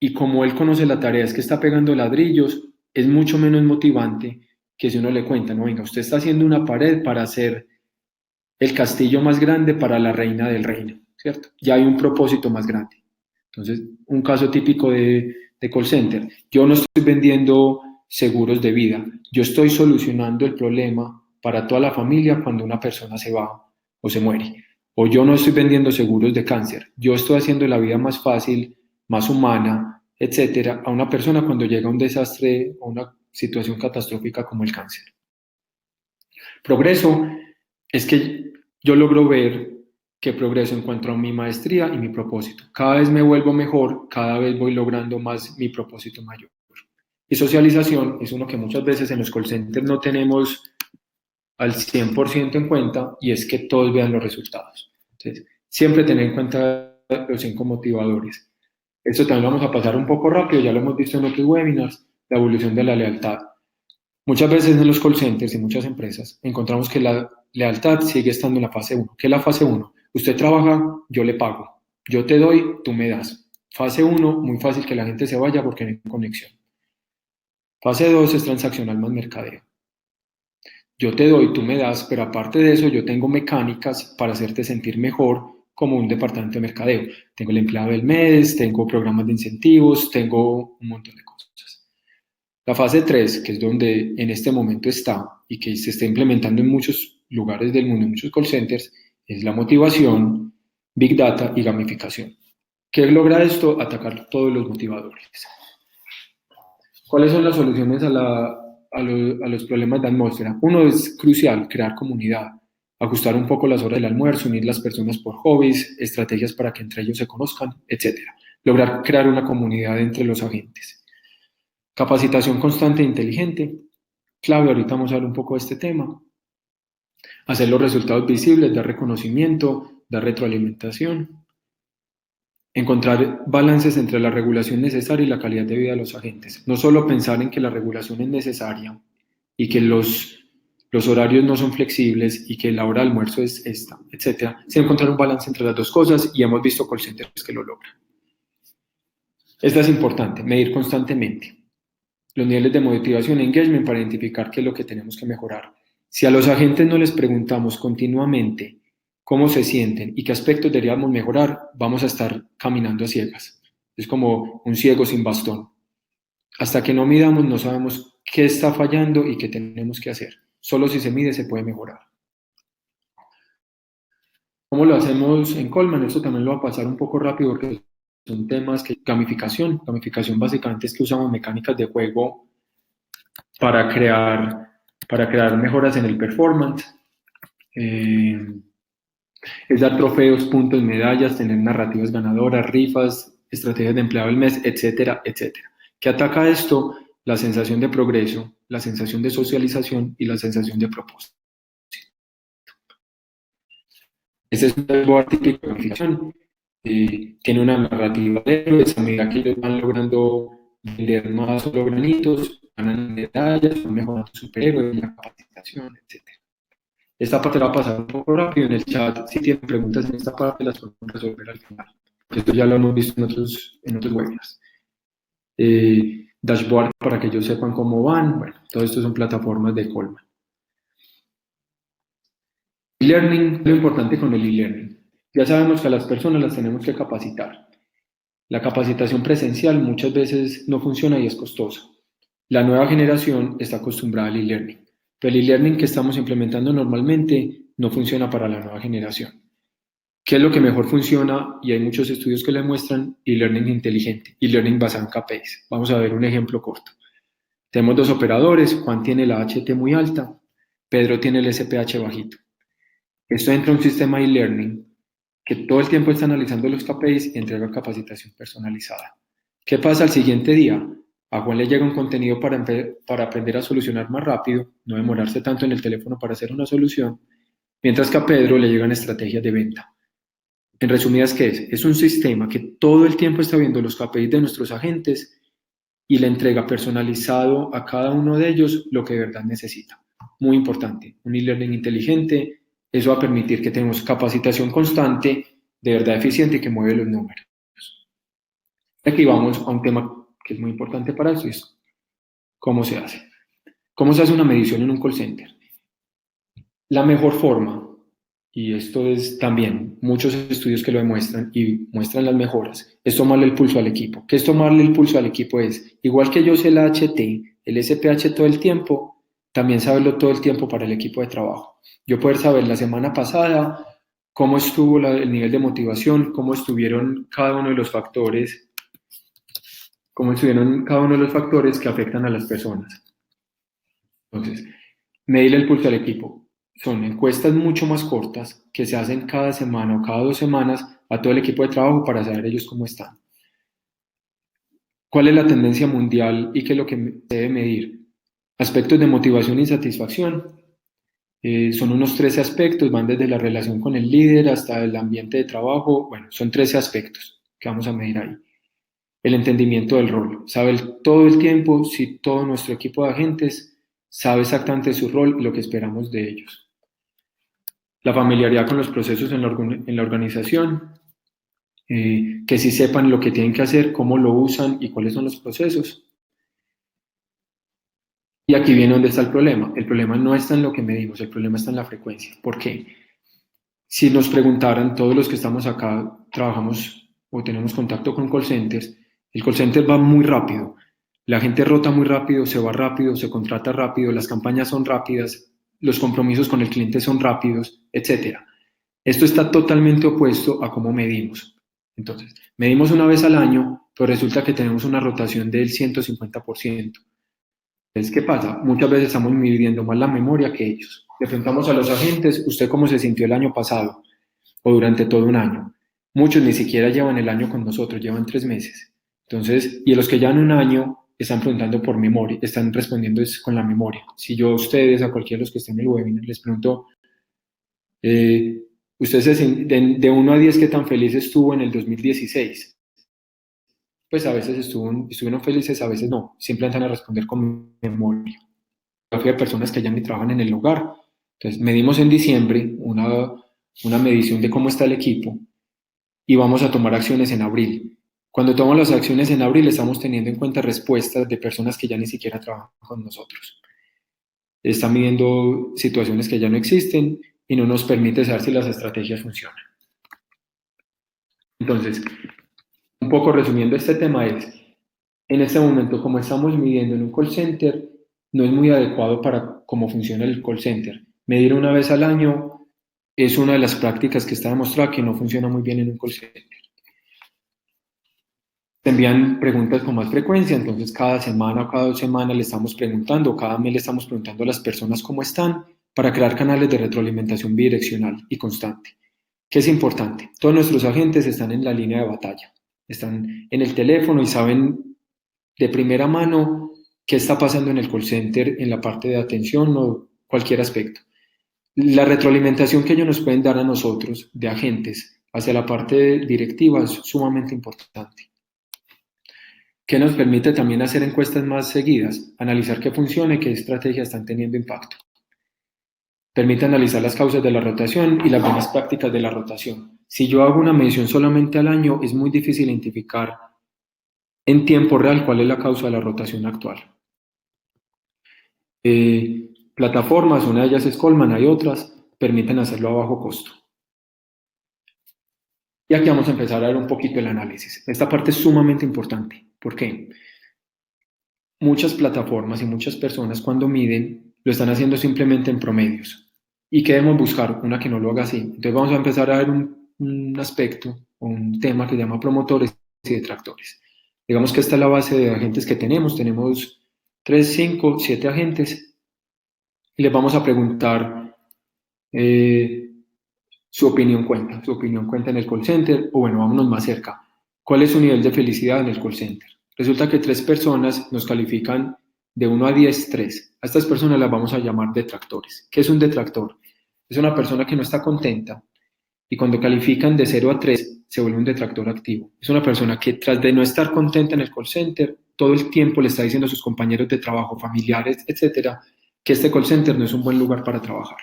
y como él conoce la tarea es que está pegando ladrillos, es mucho menos motivante que si uno le cuenta, no, venga, usted está haciendo una pared para hacer el castillo más grande para la reina del reino, ¿cierto? Ya hay un propósito más grande. Entonces, un caso típico de call center, yo no estoy vendiendo seguros de vida, yo estoy solucionando el problema para toda la familia cuando una persona se va o se muere. O yo no estoy vendiendo seguros de cáncer, yo estoy haciendo la vida más fácil, más humana, etcétera, a una persona cuando llega un desastre o una situación catastrófica como el cáncer. Progreso es que yo logro ver que progreso en cuanto a mi maestría y mi propósito. Cada vez me vuelvo mejor, cada vez voy logrando más mi propósito mayor. Y socialización es uno que muchas veces en los call centers no tenemos al 100% en cuenta y es que todos vean los resultados. Entonces, siempre tener en cuenta los 5 motivadores. Esto también vamos a pasar un poco rápido, ya lo hemos visto en otros webinars, la evolución de la lealtad. Muchas veces en los call centers y muchas empresas encontramos que la lealtad sigue estando en la fase 1. ¿Qué es la fase 1? Usted trabaja, yo le pago. Yo te doy, tú me das. Fase 1, muy fácil que la gente se vaya porque no hay conexión. Fase 2 es transaccional más mercadeo. Yo te doy, tú me das, pero aparte de eso yo tengo mecánicas para hacerte sentir mejor como un departamento de mercadeo. Tengo el empleado del mes, tengo programas de incentivos, tengo un montón de cosas. La fase 3, que es donde en este momento está y que se está implementando en muchos lugares del mundo, en muchos call centers, es la motivación, Big Data y gamificación. ¿Qué logra esto? Atacar todos los motivadores. ¿Cuáles son las soluciones a los problemas de atmósfera? Uno es crucial, crear comunidad, ajustar un poco las horas del almuerzo, unir las personas por hobbies, estrategias para que entre ellos se conozcan, etc. Lograr crear una comunidad entre los agentes. Capacitación constante e inteligente, clave, ahorita vamos a hablar un poco de este tema. Hacer los resultados visibles, dar reconocimiento, dar retroalimentación. Encontrar balances entre la regulación necesaria y la calidad de vida de los agentes. No solo pensar en que la regulación es necesaria y que los horarios no son flexibles y que la hora de almuerzo es esta, etc. Sino encontrar un balance entre las dos cosas y hemos visto call centers que lo logran. Esta es importante, medir constantemente los niveles de motivación e engagement para identificar qué es lo que tenemos que mejorar. Si a los agentes no les preguntamos continuamente cómo se sienten y qué aspectos deberíamos mejorar, vamos a estar caminando a ciegas. Es como un ciego sin bastón. Hasta que no midamos, no sabemos qué está fallando y qué tenemos que hacer. Solo si se mide se puede mejorar. ¿Cómo lo hacemos en Coleman? Esto también lo va a pasar un poco rápido porque son temas que gamificación. Gamificación básicamente es que usamos mecánicas de juego para crear mejoras en el performance. Es dar trofeos, puntos, medallas, tener narrativas ganadoras, rifas, estrategias de empleado del mes, etcétera, etcétera. ¿Qué ataca esto? La sensación de progreso, la sensación de socialización y la sensación de propósito. Este es un dashboard típico de gamificación. Tiene una narrativa de héroes, a medida que ellos van logrando vender más hologranitos, ganan medallas, van mejorando superhéroes, la capacitación, etcétera. Esta parte la va a pasar un poco rápido en el chat. Si tienen preguntas en esta parte, las podemos resolver al final. Esto ya lo hemos visto en otros webinars. Dashboard para que ellos sepan cómo van. Bueno, todo esto son plataformas de Coleman. E-learning, lo importante con el e-learning. Ya sabemos que a las personas las tenemos que capacitar. La capacitación presencial muchas veces no funciona y es costosa. La nueva generación está acostumbrada al e-learning. Pero el e-learning que estamos implementando normalmente no funciona para la nueva generación. ¿Qué es lo que mejor funciona? Y hay muchos estudios que le muestran e-learning inteligente, e-learning basado en KPIs. Vamos a ver un ejemplo corto. Tenemos dos operadores, Juan tiene la HT muy alta, Pedro tiene el SPH bajito. Esto entra en un sistema e-learning que todo el tiempo está analizando los KPIs y entrega capacitación personalizada. ¿Qué pasa al siguiente día? A Juan le llega un contenido para aprender a solucionar más rápido, no demorarse tanto en el teléfono para hacer una solución, mientras que a Pedro le llegan estrategias de venta. En resumidas, ¿qué es? Es un sistema que todo el tiempo está viendo los KPIs de nuestros agentes y le entrega personalizado a cada uno de ellos lo que de verdad necesita. Muy importante, un e-learning inteligente, eso va a permitir que tengamos capacitación constante, de verdad eficiente y que mueve los números. Aquí vamos a un tema que es muy importante para eso, es cómo se hace. ¿Cómo se hace una medición en un call center? La mejor forma, y esto es también muchos estudios que lo demuestran y muestran las mejoras, es tomarle el pulso al equipo. ¿Qué es tomarle el pulso al equipo? Es, igual que yo sé el HT, el SPH todo el tiempo, también saberlo todo el tiempo para el equipo de trabajo. Yo poder saber la semana pasada cómo estuvo el nivel de motivación, cómo estuvieron cada uno de los factores que afectan a las personas. Entonces, medir el pulso al equipo. Son encuestas mucho más cortas que se hacen cada semana o cada 2 semanas a todo el equipo de trabajo para saber ellos cómo están. ¿Cuál es la tendencia mundial y qué es lo que se debe medir? Aspectos de motivación y satisfacción. Son unos 13 aspectos, van desde la relación con el líder hasta el ambiente de trabajo. Bueno, son 13 aspectos que vamos a medir ahí. El entendimiento del rol, saber todo el tiempo si todo nuestro equipo de agentes sabe exactamente su rol y lo que esperamos de ellos. La familiaridad con los procesos en la organización, que sí sepan lo que tienen que hacer, cómo lo usan y cuáles son los procesos. Y aquí viene donde está el problema. El problema no está en lo que medimos, el problema está en la frecuencia. ¿Por qué? Si nos preguntaran, todos los que estamos acá, trabajamos o tenemos contacto con call centers, el call center va muy rápido. La gente rota muy rápido, se va rápido, se contrata rápido, las campañas son rápidas, los compromisos con el cliente son rápidos, etc. Esto está totalmente opuesto a cómo medimos. Entonces, medimos una vez al año, pero resulta que tenemos una rotación del 150%. Entonces, ¿qué pasa? Muchas veces estamos midiendo más la memoria que ellos. Le preguntamos a los agentes, ¿usted cómo se sintió el año pasado o durante todo un año? Muchos ni siquiera llevan el año con nosotros, llevan 3 meses. Entonces, y los que llevan un año están preguntando por memoria, están respondiendo con la memoria. Si yo a ustedes, a cualquiera de los que estén en el webinar, les pregunto, ustedes de 1 a 10, ¿qué tan feliz estuvo en el 2016? Pues a veces estuvieron felices, a veces no. Simplemente van a responder con memoria. De personas que ya ni trabajan en el lugar. Entonces, medimos en diciembre una medición de cómo está el equipo y vamos a tomar acciones en abril. Cuando tomamos las acciones en abril, estamos teniendo en cuenta respuestas de personas que ya ni siquiera trabajan con nosotros. Están midiendo situaciones que ya no existen y no nos permite saber si las estrategias funcionan. Entonces, un poco resumiendo este tema es, en este momento, como estamos midiendo en un call center, no es muy adecuado para cómo funciona el call center. Medir una vez al año es una de las prácticas que está demostrada que no funciona muy bien en un call center. Te envían preguntas con más frecuencia, entonces cada semana o cada 2 semanas le estamos preguntando, cada mes le estamos preguntando a las personas cómo están para crear canales de retroalimentación bidireccional y constante. ¿Qué es importante? Todos nuestros agentes están en la línea de batalla, están en el teléfono y saben de primera mano qué está pasando en el call center, en la parte de atención o cualquier aspecto. La retroalimentación que ellos nos pueden dar a nosotros, de agentes, hacia la parte directiva es sumamente importante. Que nos permite también hacer encuestas más seguidas, analizar qué funciona y qué estrategias están teniendo impacto. Permite analizar las causas de la rotación y las buenas prácticas de la rotación. Si yo hago una medición solamente al año, es muy difícil identificar en tiempo real cuál es la causa de la rotación actual. Plataformas, una de ellas es Coleman, hay otras, permiten hacerlo a bajo costo. Y aquí vamos a empezar a ver un poquito el análisis. Esta parte es sumamente importante. ¿Por qué? Muchas plataformas y muchas personas cuando miden lo están haciendo simplemente en promedios. ¿Y qué debemos buscar? Una que no lo haga así. Entonces vamos a empezar a ver un aspecto, un tema que se llama promotores y detractores. Digamos que esta es la base de agentes que tenemos. Tenemos 3, 5, 7 agentes y les vamos a preguntar su opinión cuenta en el call center, o bueno, vámonos más cerca. ¿Cuál es su nivel de felicidad en el call center? Resulta que 3 personas nos califican de 1 a 10, 3. A estas personas las vamos a llamar detractores. ¿Qué es un detractor? Es una persona que no está contenta y cuando califican de 0 a 3 se vuelve un detractor activo. Es una persona que tras de no estar contenta en el call center, todo el tiempo le está diciendo a sus compañeros de trabajo, familiares, etcétera, que este call center no es un buen lugar para trabajar.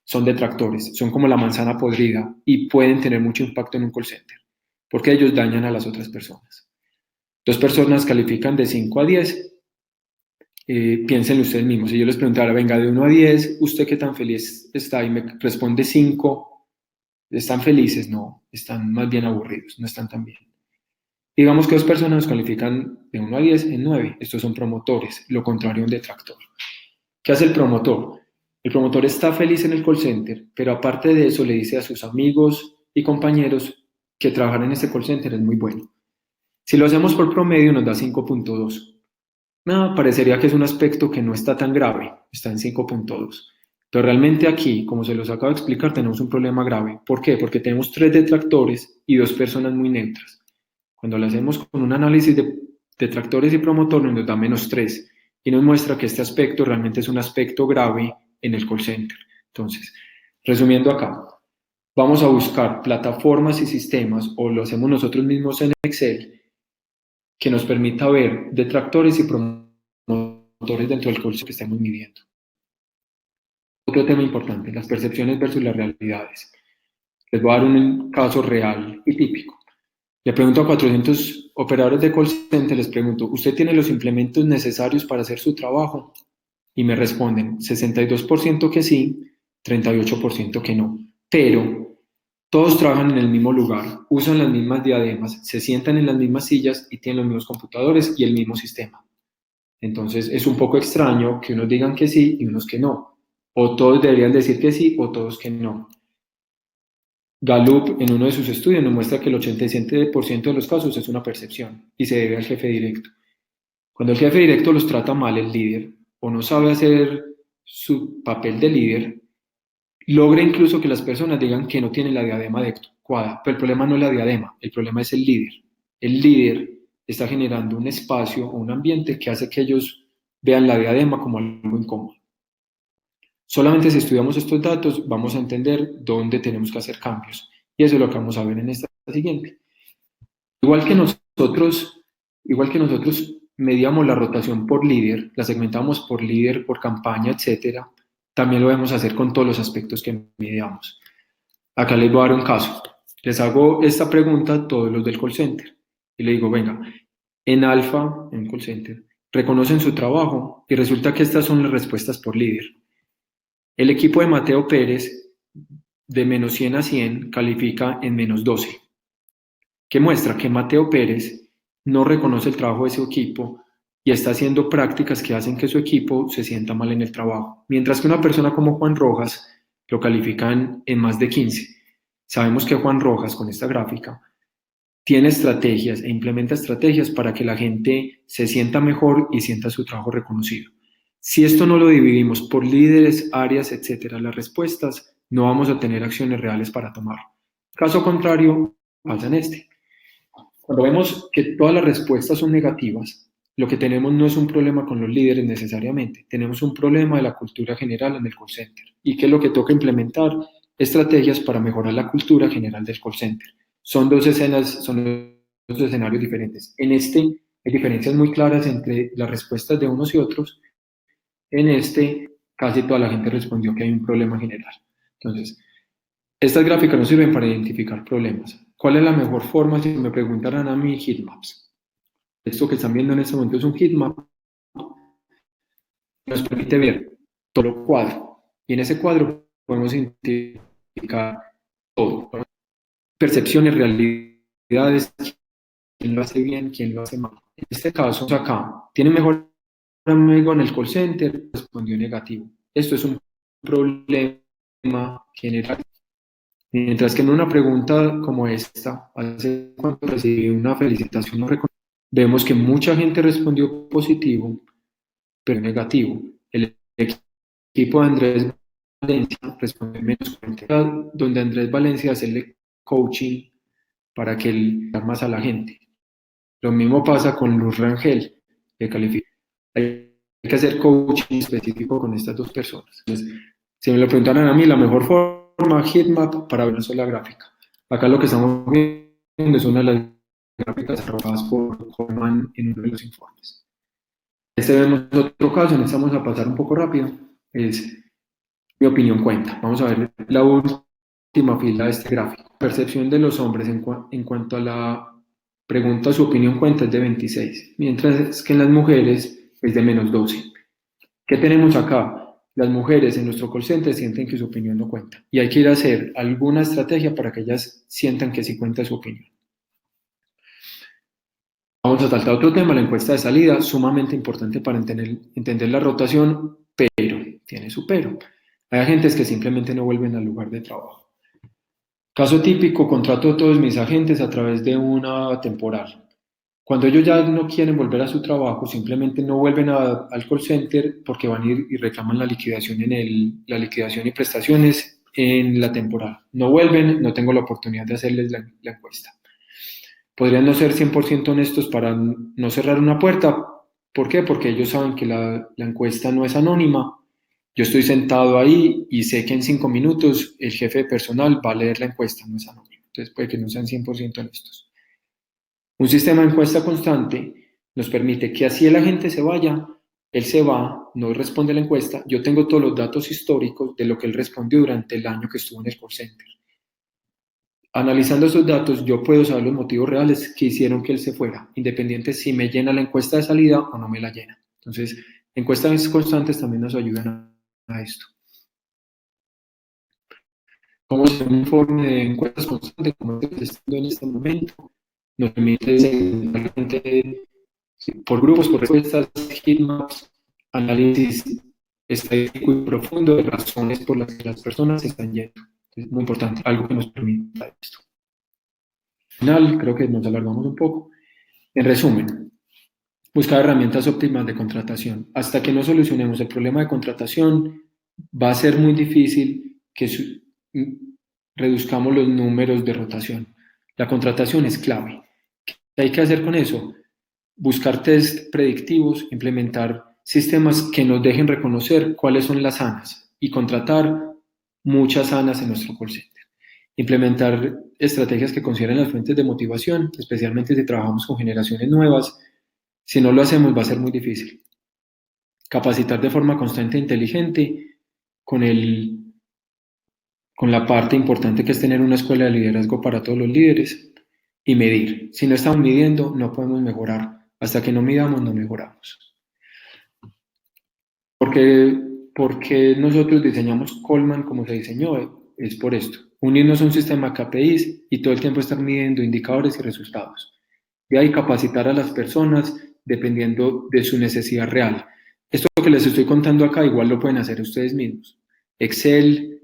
Son detractores, son como la manzana podrida y pueden tener mucho impacto en un call center porque ellos dañan a las otras personas. 2 personas califican de 5 a 10. Piénsenlo ustedes mismos. Si yo les preguntara, venga, de 1 a 10, ¿usted qué tan feliz está? Y me responde 5. ¿Están felices? No, están más bien aburridos, no están tan bien. Digamos que 2 personas nos califican de 1 a 10 en 9. Estos son promotores, lo contrario a un detractor. ¿Qué hace el promotor? El promotor está feliz en el call center, pero aparte de eso le dice a sus amigos y compañeros que trabajar en este call center es muy bueno. Si lo hacemos por promedio nos da 5.2. No, parecería que es un aspecto que no está tan grave, está en 5.2. Pero realmente aquí, como se los acabo de explicar, tenemos un problema grave. ¿Por qué? Porque tenemos 3 detractores y 2 personas muy neutras. Cuando lo hacemos con un análisis de detractores y promotores nos da -3 y nos muestra que este aspecto realmente es un aspecto grave en el call center. Entonces, resumiendo acá, vamos a buscar plataformas y sistemas, o lo hacemos nosotros mismos en Excel, que nos permita ver detractores y promotores dentro del call center que estemos midiendo. Otro tema importante, las percepciones versus las realidades. Les voy a dar un caso real y típico. Le pregunto a 400 operadores de call center, les pregunto, ¿usted tiene los implementos necesarios para hacer su trabajo? Y me responden 62% que sí, 38% que no. Pero todos trabajan en el mismo lugar, usan las mismas diademas, se sientan en las mismas sillas y tienen los mismos computadores y el mismo sistema. Entonces es un poco extraño que unos digan que sí y unos que no. O todos deberían decir que sí o todos que no. Gallup, en uno de sus estudios, nos muestra que el 87% de los casos es una percepción y se debe al jefe directo. Cuando el jefe directo los trata mal, el líder, o no sabe hacer su papel de líder, logra incluso que las personas digan que no tienen la diadema adecuada. Pero el problema no es la diadema, el problema es el líder. El líder está generando un espacio o un ambiente que hace que ellos vean la diadema como algo incómodo. Solamente si estudiamos estos datos vamos a entender dónde tenemos que hacer cambios. Y eso es lo que vamos a ver en esta siguiente. Igual que nosotros, igual que nosotros medíamos la rotación por líder, la segmentamos por líder, por campaña, etcétera, también lo debemos hacer con todos los aspectos que midamos. Acá les voy a dar un caso. Les hago esta pregunta a todos los del call center y le digo, venga, en Alfa, en call center, reconocen su trabajo y resulta que estas son las respuestas por líder. El equipo de Mateo Pérez, de menos 100 a 100, califica en menos 12, que muestra que Mateo Pérez no reconoce el trabajo de su equipo y está haciendo prácticas que hacen que su equipo se sienta mal en el trabajo. Mientras que una persona como Juan Rojas lo califican en más de 15. Sabemos que Juan Rojas, con esta gráfica, tiene estrategias e implementa estrategias para que la gente se sienta mejor y sienta su trabajo reconocido. Si esto no lo dividimos por líderes, áreas, etcétera, las respuestas, no vamos a tener acciones reales para tomar. Caso contrario, pasa en este. Cuando vemos que todas las respuestas son negativas, lo que tenemos no es un problema con los líderes necesariamente, tenemos un problema de la cultura general en el call center. ¿Y qué es lo que toca implementar? Estrategias para mejorar la cultura general del call center. Son dos escenarios diferentes. En este hay diferencias muy claras entre las respuestas de unos y otros. En este, casi toda la gente respondió que hay un problema general. Entonces, estas gráficas nos sirven para identificar problemas. ¿Cuál es la mejor forma? Si me preguntaran a mí, heatmaps. Esto que están viendo en este momento es un heatmap. Nos permite ver todo el cuadro. Y en ese cuadro podemos identificar todo. Percepciones, realidades, quién lo hace bien, quién lo hace mal. En este caso, acá, ¿tiene mejor amigo en el call center? Respondió negativo. Esto es un problema general. Mientras que en una pregunta como esta, ¿hace cuánto recibí una felicitación o reconocimiento? Vemos que mucha gente respondió positivo, pero negativo. El equipo de Andrés Valencia respondió menos 40, donde Andrés Valencia hace coaching para que él dé más a la gente. Lo mismo pasa con Luz Rangel, que califica. Hay que hacer coaching específico con estas dos personas. Entonces, si me lo preguntaran a mí, la mejor forma, heatmap, para ver una sola gráfica. Acá lo que estamos viendo es una de las gráficas arrojadas por Coleman en uno de los informes. Este vemos otro caso, necesitamos a pasar un poco rápido, es mi opinión cuenta. Vamos a ver la última fila de este gráfico. Percepción de los hombres en cuanto a la pregunta, su opinión cuenta es de 26, mientras que en las mujeres es de menos 12. ¿Qué tenemos acá? Las mujeres en nuestro call center sienten que su opinión no cuenta y hay que ir a hacer alguna estrategia para que ellas sientan que sí cuenta su opinión. Vamos a saltar otro tema, la encuesta de salida, sumamente importante para entender la rotación, pero tiene su pero. Hay agentes que simplemente no vuelven al lugar de trabajo. Caso típico, contrato a todos mis agentes a través de una temporal. Cuando ellos ya no quieren volver a su trabajo, simplemente no vuelven al call center porque van a ir y reclaman la liquidación la liquidación y prestaciones en la temporada. No vuelven, no tengo la oportunidad de hacerles la encuesta. Podrían no ser 100% honestos para no cerrar una puerta. ¿Por qué? Porque ellos saben que la encuesta no es anónima. Yo estoy sentado ahí y sé que en 5 minutos el jefe de personal va a leer la encuesta, no es anónima. Entonces puede que no sean 100% honestos. Un sistema de encuesta constante nos permite que así el agente se vaya, él se va, no responde a la encuesta, yo tengo todos los datos históricos de lo que él respondió durante el año que estuvo en el call center. Analizando esos datos, yo puedo saber los motivos reales que hicieron que él se fuera, independiente si me llena la encuesta de salida o no me la llena. Entonces, encuestas constantes también nos ayudan a esto. Como es un informe de encuestas constantes, como estoy haciendo en este momento, nos permite ¿sí? Por grupos, por respuestas, heatmaps, análisis estadístico y profundo de razones por las que las personas se están yendo. Es muy importante, algo que nos permita esto. Al final, creo que nos alargamos un poco. En resumen, buscar herramientas óptimas de contratación. Hasta que no solucionemos el problema de contratación, va a ser muy difícil que reduzcamos los números de rotación. La contratación es clave. ¿Qué hay que hacer con eso? Buscar test predictivos, implementar sistemas que nos dejen reconocer cuáles son las sanas y contratar muchas sanas en nuestro call center. Implementar estrategias que consideren las fuentes de motivación, especialmente si trabajamos con generaciones nuevas. Si no lo hacemos va a ser muy difícil. Capacitar de forma constante e inteligente con la parte importante que es tener una escuela de liderazgo para todos los líderes y medir. Si no estamos midiendo, no podemos mejorar. Hasta que no midamos, no mejoramos. Porque nosotros diseñamos Coleman como se diseñó, es por esto. Unirnos a un sistema KPIs y todo el tiempo estar midiendo indicadores y resultados. De ahí capacitar a las personas dependiendo de su necesidad real. Esto que les estoy contando acá igual lo pueden hacer ustedes mismos. Excel,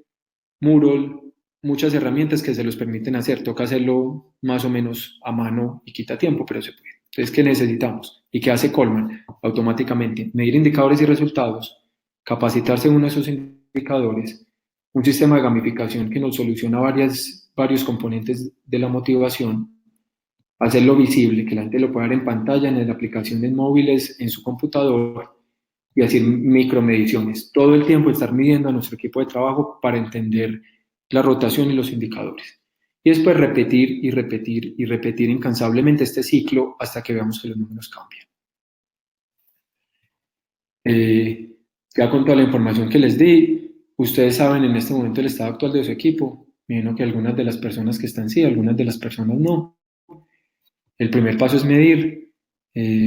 Mural, muchas herramientas que se los permiten hacer. Toca hacerlo más o menos a mano y quita tiempo, pero se puede. Entonces, ¿qué necesitamos? ¿Y qué hace Coleman? Automáticamente, medir indicadores y resultados, capacitarse en uno de esos indicadores, un sistema de gamificación que nos soluciona varios componentes de la motivación, hacerlo visible, que la gente lo pueda ver en pantalla, en las aplicaciones móviles, en su computador, y hacer micromediciones. Todo el tiempo estar midiendo a nuestro equipo de trabajo para entender la rotación y los indicadores. Y después repetir y repetir y repetir incansablemente este ciclo hasta que veamos que los números cambian. Ya con toda la información que les di, ustedes saben en este momento el estado actual de su equipo. Me imagino que algunas de las personas que están sí, algunas de las personas no. El primer paso es medir.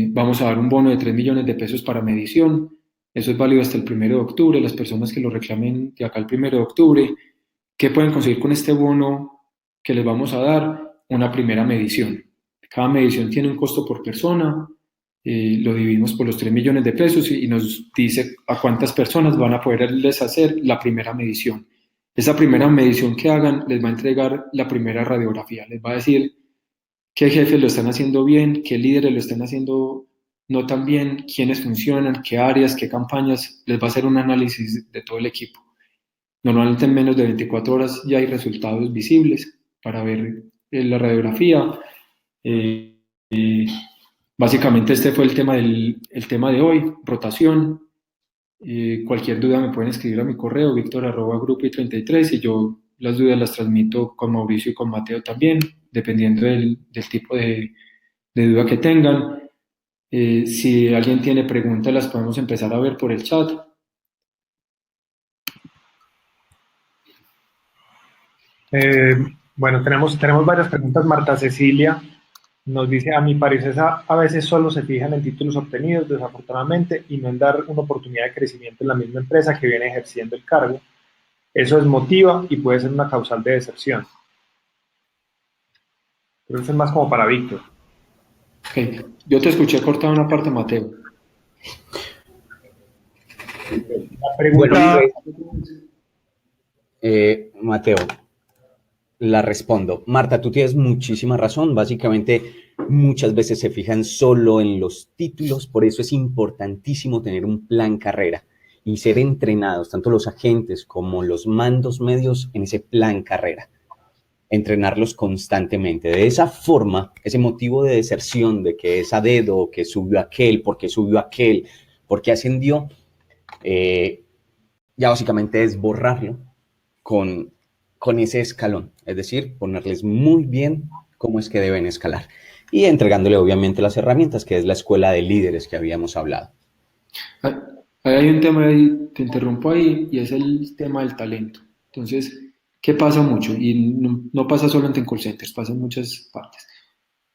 Vamos a dar un bono de 3 millones de pesos para medición. Eso es válido hasta el 1 de octubre. Las personas que lo reclamen de acá al 1 de octubre, ¿qué pueden conseguir con este bono que les vamos a dar? Una primera medición. Cada medición tiene un costo por persona. Lo dividimos por los 3 millones de pesos y nos dice a cuántas personas van a poderles hacer la primera medición. Esa primera medición que hagan les va a entregar la primera radiografía. Les va a decir qué jefes lo están haciendo bien, qué líderes lo están haciendo no tan bien, quiénes funcionan, qué áreas, qué campañas. Les va a hacer un análisis de todo el equipo. Normalmente en menos de 24 horas ya hay resultados visibles para ver la radiografía. Básicamente este fue el tema de hoy, rotación. Cualquier duda me pueden escribir a mi correo, victor@grupi33, y yo las dudas las transmito con Mauricio y con Mateo también, dependiendo del tipo de duda que tengan. Si alguien tiene preguntas, las podemos empezar a ver por el chat. Bueno, tenemos varias preguntas. Marta Cecilia nos dice: a mi parecer a veces solo se fijan en títulos obtenidos, desafortunadamente, y no en dar una oportunidad de crecimiento en la misma empresa que viene ejerciendo el cargo. Eso desmotiva y puede ser una causal de deserción. Creo que eso es más como para Víctor. Okay. Yo te escuché cortar una parte, Mateo. La pregunta... Mateo, la respondo. Marta, tú tienes muchísima razón. Básicamente, muchas veces se fijan solo en los títulos, por eso es importantísimo tener un plan carrera y ser entrenados, tanto los agentes como los mandos medios, en ese plan carrera. Entrenarlos constantemente. De esa forma, ese motivo de deserción, de que es a dedo, que subió aquel, porque ascendió, ya básicamente es borrarlo con ese escalón, es decir, ponerles muy bien cómo es que deben escalar y entregándole obviamente las herramientas, que es la escuela de líderes que habíamos hablado. Hay un tema ahí, te interrumpo ahí, y es el tema del talento. Entonces, ¿qué pasa mucho? Y no pasa solamente en call centers, pasa en muchas partes.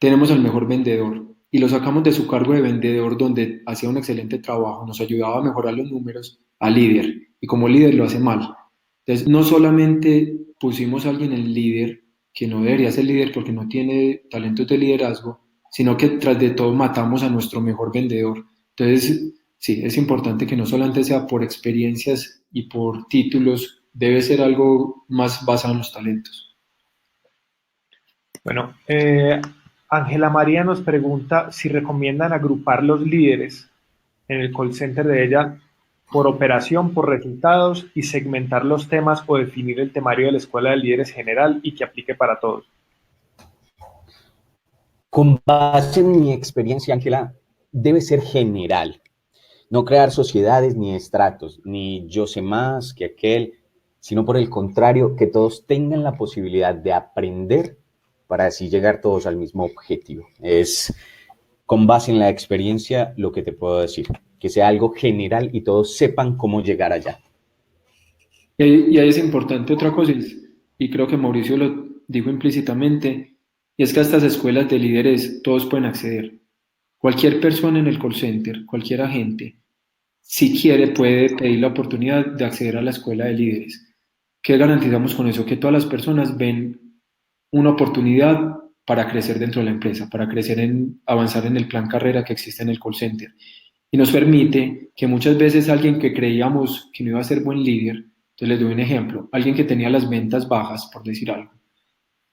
Tenemos al mejor vendedor y lo sacamos de su cargo de vendedor, donde hacía un excelente trabajo, nos ayudaba a mejorar los números, a líder, y como líder lo hace mal. Entonces, no solamente pusimos a alguien en líder, que no debería ser líder porque no tiene talentos de liderazgo, sino que tras de todo matamos a nuestro mejor vendedor. Entonces, sí, es importante que no solamente sea por experiencias y por títulos, debe ser algo más basado en los talentos. Bueno, Ángela María nos pregunta si recomiendan agrupar los líderes en el call center de ella por operación, por resultados y segmentar los temas o definir el temario de la escuela de líderes general y que aplique para todos. Con base en mi experiencia, Ángela, debe ser general. No crear sociedades ni estratos, ni yo sé más que aquel, sino por el contrario, que todos tengan la posibilidad de aprender para así llegar todos al mismo objetivo. Es con base en la experiencia lo que te puedo decir, que sea algo general y todos sepan cómo llegar allá. Y ahí es importante otra cosa, y creo que Mauricio lo dijo implícitamente, y es que a estas escuelas de líderes todos pueden acceder. Cualquier persona en el call center, cualquier agente, si quiere, puede pedir la oportunidad de acceder a la escuela de líderes. ¿Qué garantizamos con eso? Que todas las personas ven una oportunidad para crecer dentro de la empresa, para crecer avanzar en el plan carrera que existe en el call center. Y nos permite que muchas veces alguien que creíamos que no iba a ser buen líder, entonces les doy un ejemplo, alguien que tenía las ventas bajas, por decir algo,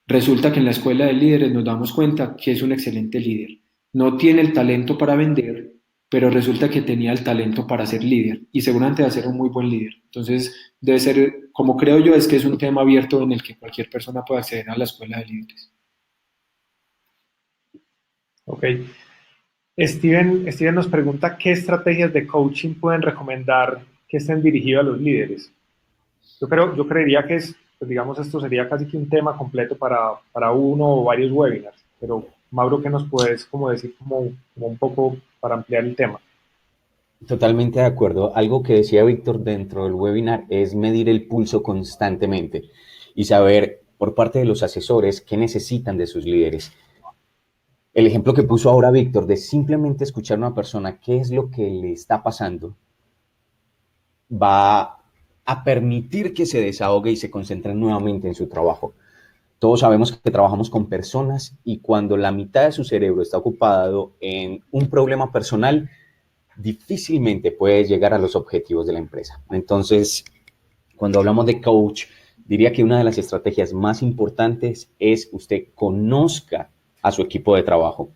resulta que en la escuela de líderes nos damos cuenta que es un excelente líder. No tiene el talento para vender, pero resulta que tenía el talento para ser líder y seguramente va a ser un muy buen líder. Entonces, debe ser, como creo yo, es que es un tema abierto en el que cualquier persona puede acceder a la escuela de líderes. Ok. Steven nos pregunta qué estrategias de coaching pueden recomendar que estén dirigidas a los líderes. Yo creería que pues digamos, esto sería casi que un tema completo para uno o varios webinars, pero Mauro, ¿qué nos puedes como decir como un poco para ampliar el tema? Totalmente de acuerdo. Algo que decía Víctor dentro del webinar es medir el pulso constantemente y saber por parte de los asesores qué necesitan de sus líderes. El ejemplo que puso ahora Víctor de simplemente escuchar a una persona qué es lo que le está pasando va a permitir que se desahogue y se concentre nuevamente en su trabajo. Todos sabemos que trabajamos con personas y cuando la mitad de su cerebro está ocupado en un problema personal, difícilmente puede llegar a los objetivos de la empresa. Entonces, cuando hablamos de coach, diría que una de las estrategias más importantes es usted conozca a su equipo de trabajo.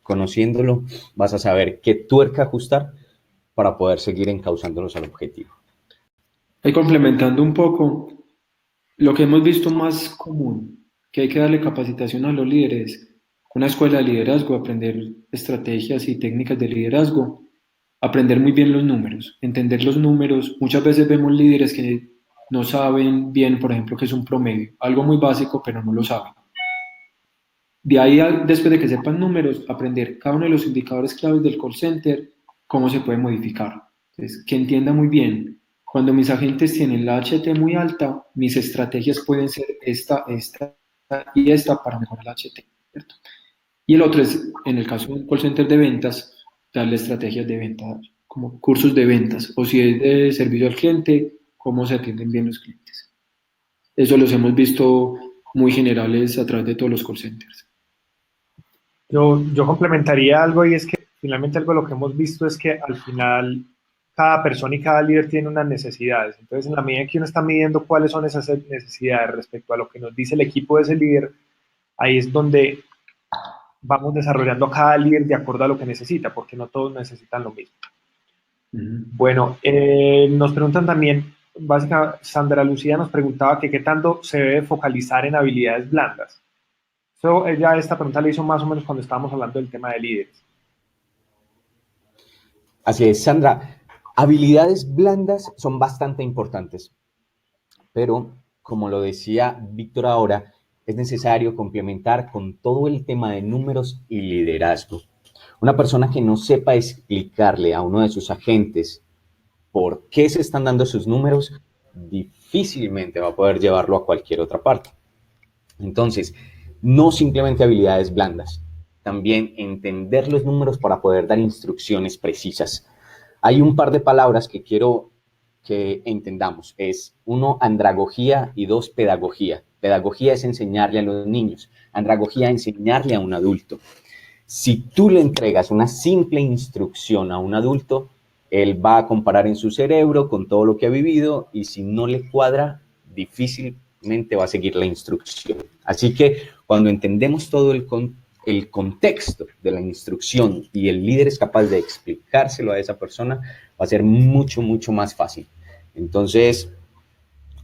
Conociéndolo, vas a saber qué tuerca ajustar para poder seguir encauzándolos al objetivo. Ahí complementando un poco, lo que hemos visto más común, que hay que darle capacitación a los líderes, una escuela de liderazgo, aprender estrategias y técnicas de liderazgo, aprender muy bien los números, entender los números. Muchas veces vemos líderes que no saben bien, por ejemplo, qué es un promedio, algo muy básico, pero no lo saben. De ahí, después de que sepan números, aprender cada uno de los indicadores claves del call center, cómo se puede modificar. Entonces, que entienda muy bien, cuando mis agentes tienen la HT muy alta, mis estrategias pueden ser esta y esta para mejorar la HT, ¿cierto? Y el otro es, en el caso de un call center de ventas, darle estrategias de ventas, como cursos de ventas, o si es de servicio al cliente, cómo se atienden bien los clientes. Eso los hemos visto muy generales a través de todos los call centers. Yo complementaría algo y es que finalmente algo de lo que hemos visto es que al final cada persona y cada líder tiene unas necesidades. Entonces, en la medida que uno está midiendo cuáles son esas necesidades respecto a lo que nos dice el equipo de ese líder, ahí es donde vamos desarrollando a cada líder de acuerdo a lo que necesita, porque no todos necesitan lo mismo. Bueno, nos preguntan también, básicamente, Sandra Lucía nos preguntaba que qué tanto se debe focalizar en habilidades blandas. Ella esta pregunta la hizo más o menos cuando estábamos hablando del tema de líderes. Así es, Sandra. Habilidades blandas son bastante importantes, pero como lo decía Víctor ahora, es necesario complementar con todo el tema de números y liderazgo. Una persona que no sepa explicarle a uno de sus agentes por qué se están dando sus números, difícilmente va a poder llevarlo a cualquier otra parte. Entonces, no simplemente habilidades blandas, también entender los números para poder dar instrucciones precisas. Hay un par de palabras que quiero que entendamos. Es uno, andragogía y dos, pedagogía. Pedagogía es enseñarle a los niños. Andragogía, enseñarle a un adulto. Si tú le entregas una simple instrucción a un adulto, él va a comparar en su cerebro con todo lo que ha vivido y si no le cuadra, difícilmente va a seguir la instrucción. Así que cuando entendemos todo el contexto de la instrucción y el líder es capaz de explicárselo a esa persona, va a ser mucho, mucho más fácil. Entonces,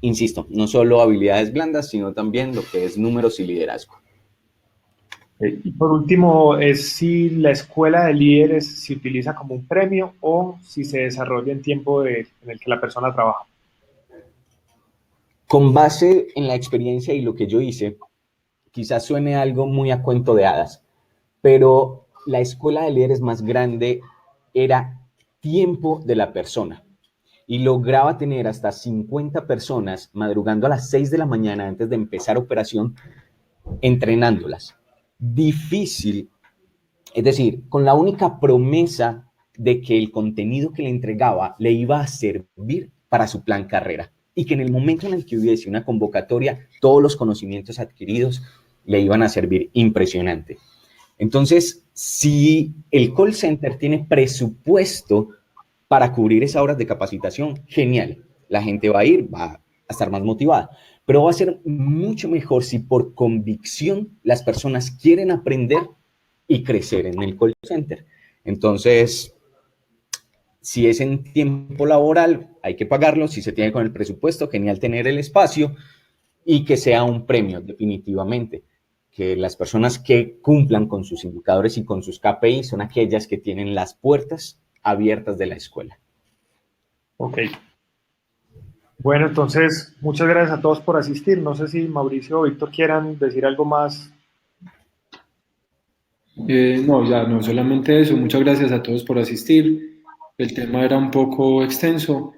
insisto, no solo habilidades blandas, sino también lo que es números y liderazgo. Y por último, es si la escuela de líderes se utiliza como un premio o si se desarrolla en tiempo en el que la persona trabaja. Con base en la experiencia y lo que yo hice, quizás suene algo muy a cuento de hadas, pero la escuela de líderes más grande era tiempo de la persona y lograba tener hasta 50 personas madrugando a las 6 de la mañana antes de empezar operación, entrenándolas. Difícil, es decir, con la única promesa de que el contenido que le entregaba le iba a servir para su plan carrera y que en el momento en el que hubiese una convocatoria, todos los conocimientos adquiridos le iban a servir impresionante. Entonces, si el call center tiene presupuesto para cubrir esas horas de capacitación, genial. La gente va a ir, va a estar más motivada. Pero va a ser mucho mejor si por convicción las personas quieren aprender y crecer en el call center. Entonces, si es en tiempo laboral, hay que pagarlo. Si se tiene con el presupuesto, genial tener el espacio y que sea un premio, definitivamente. Que las personas que cumplan con sus indicadores y con sus KPI son aquellas que tienen las puertas abiertas de la escuela. Ok. Bueno, entonces, muchas gracias a todos por asistir. No sé si Mauricio o Víctor quieran decir algo más. No, ya no, solamente eso. Muchas gracias a todos por asistir. El tema era un poco extenso.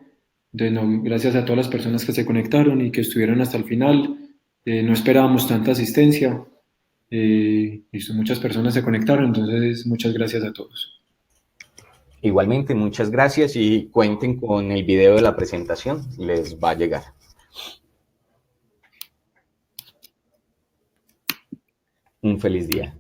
No, gracias a todas las personas que se conectaron y que estuvieron hasta el final. No esperábamos tanta asistencia. Muchas personas se conectaron, entonces muchas gracias a todos. Igualmente, muchas gracias y cuenten con el video de la presentación, les va a llegar. Un feliz día.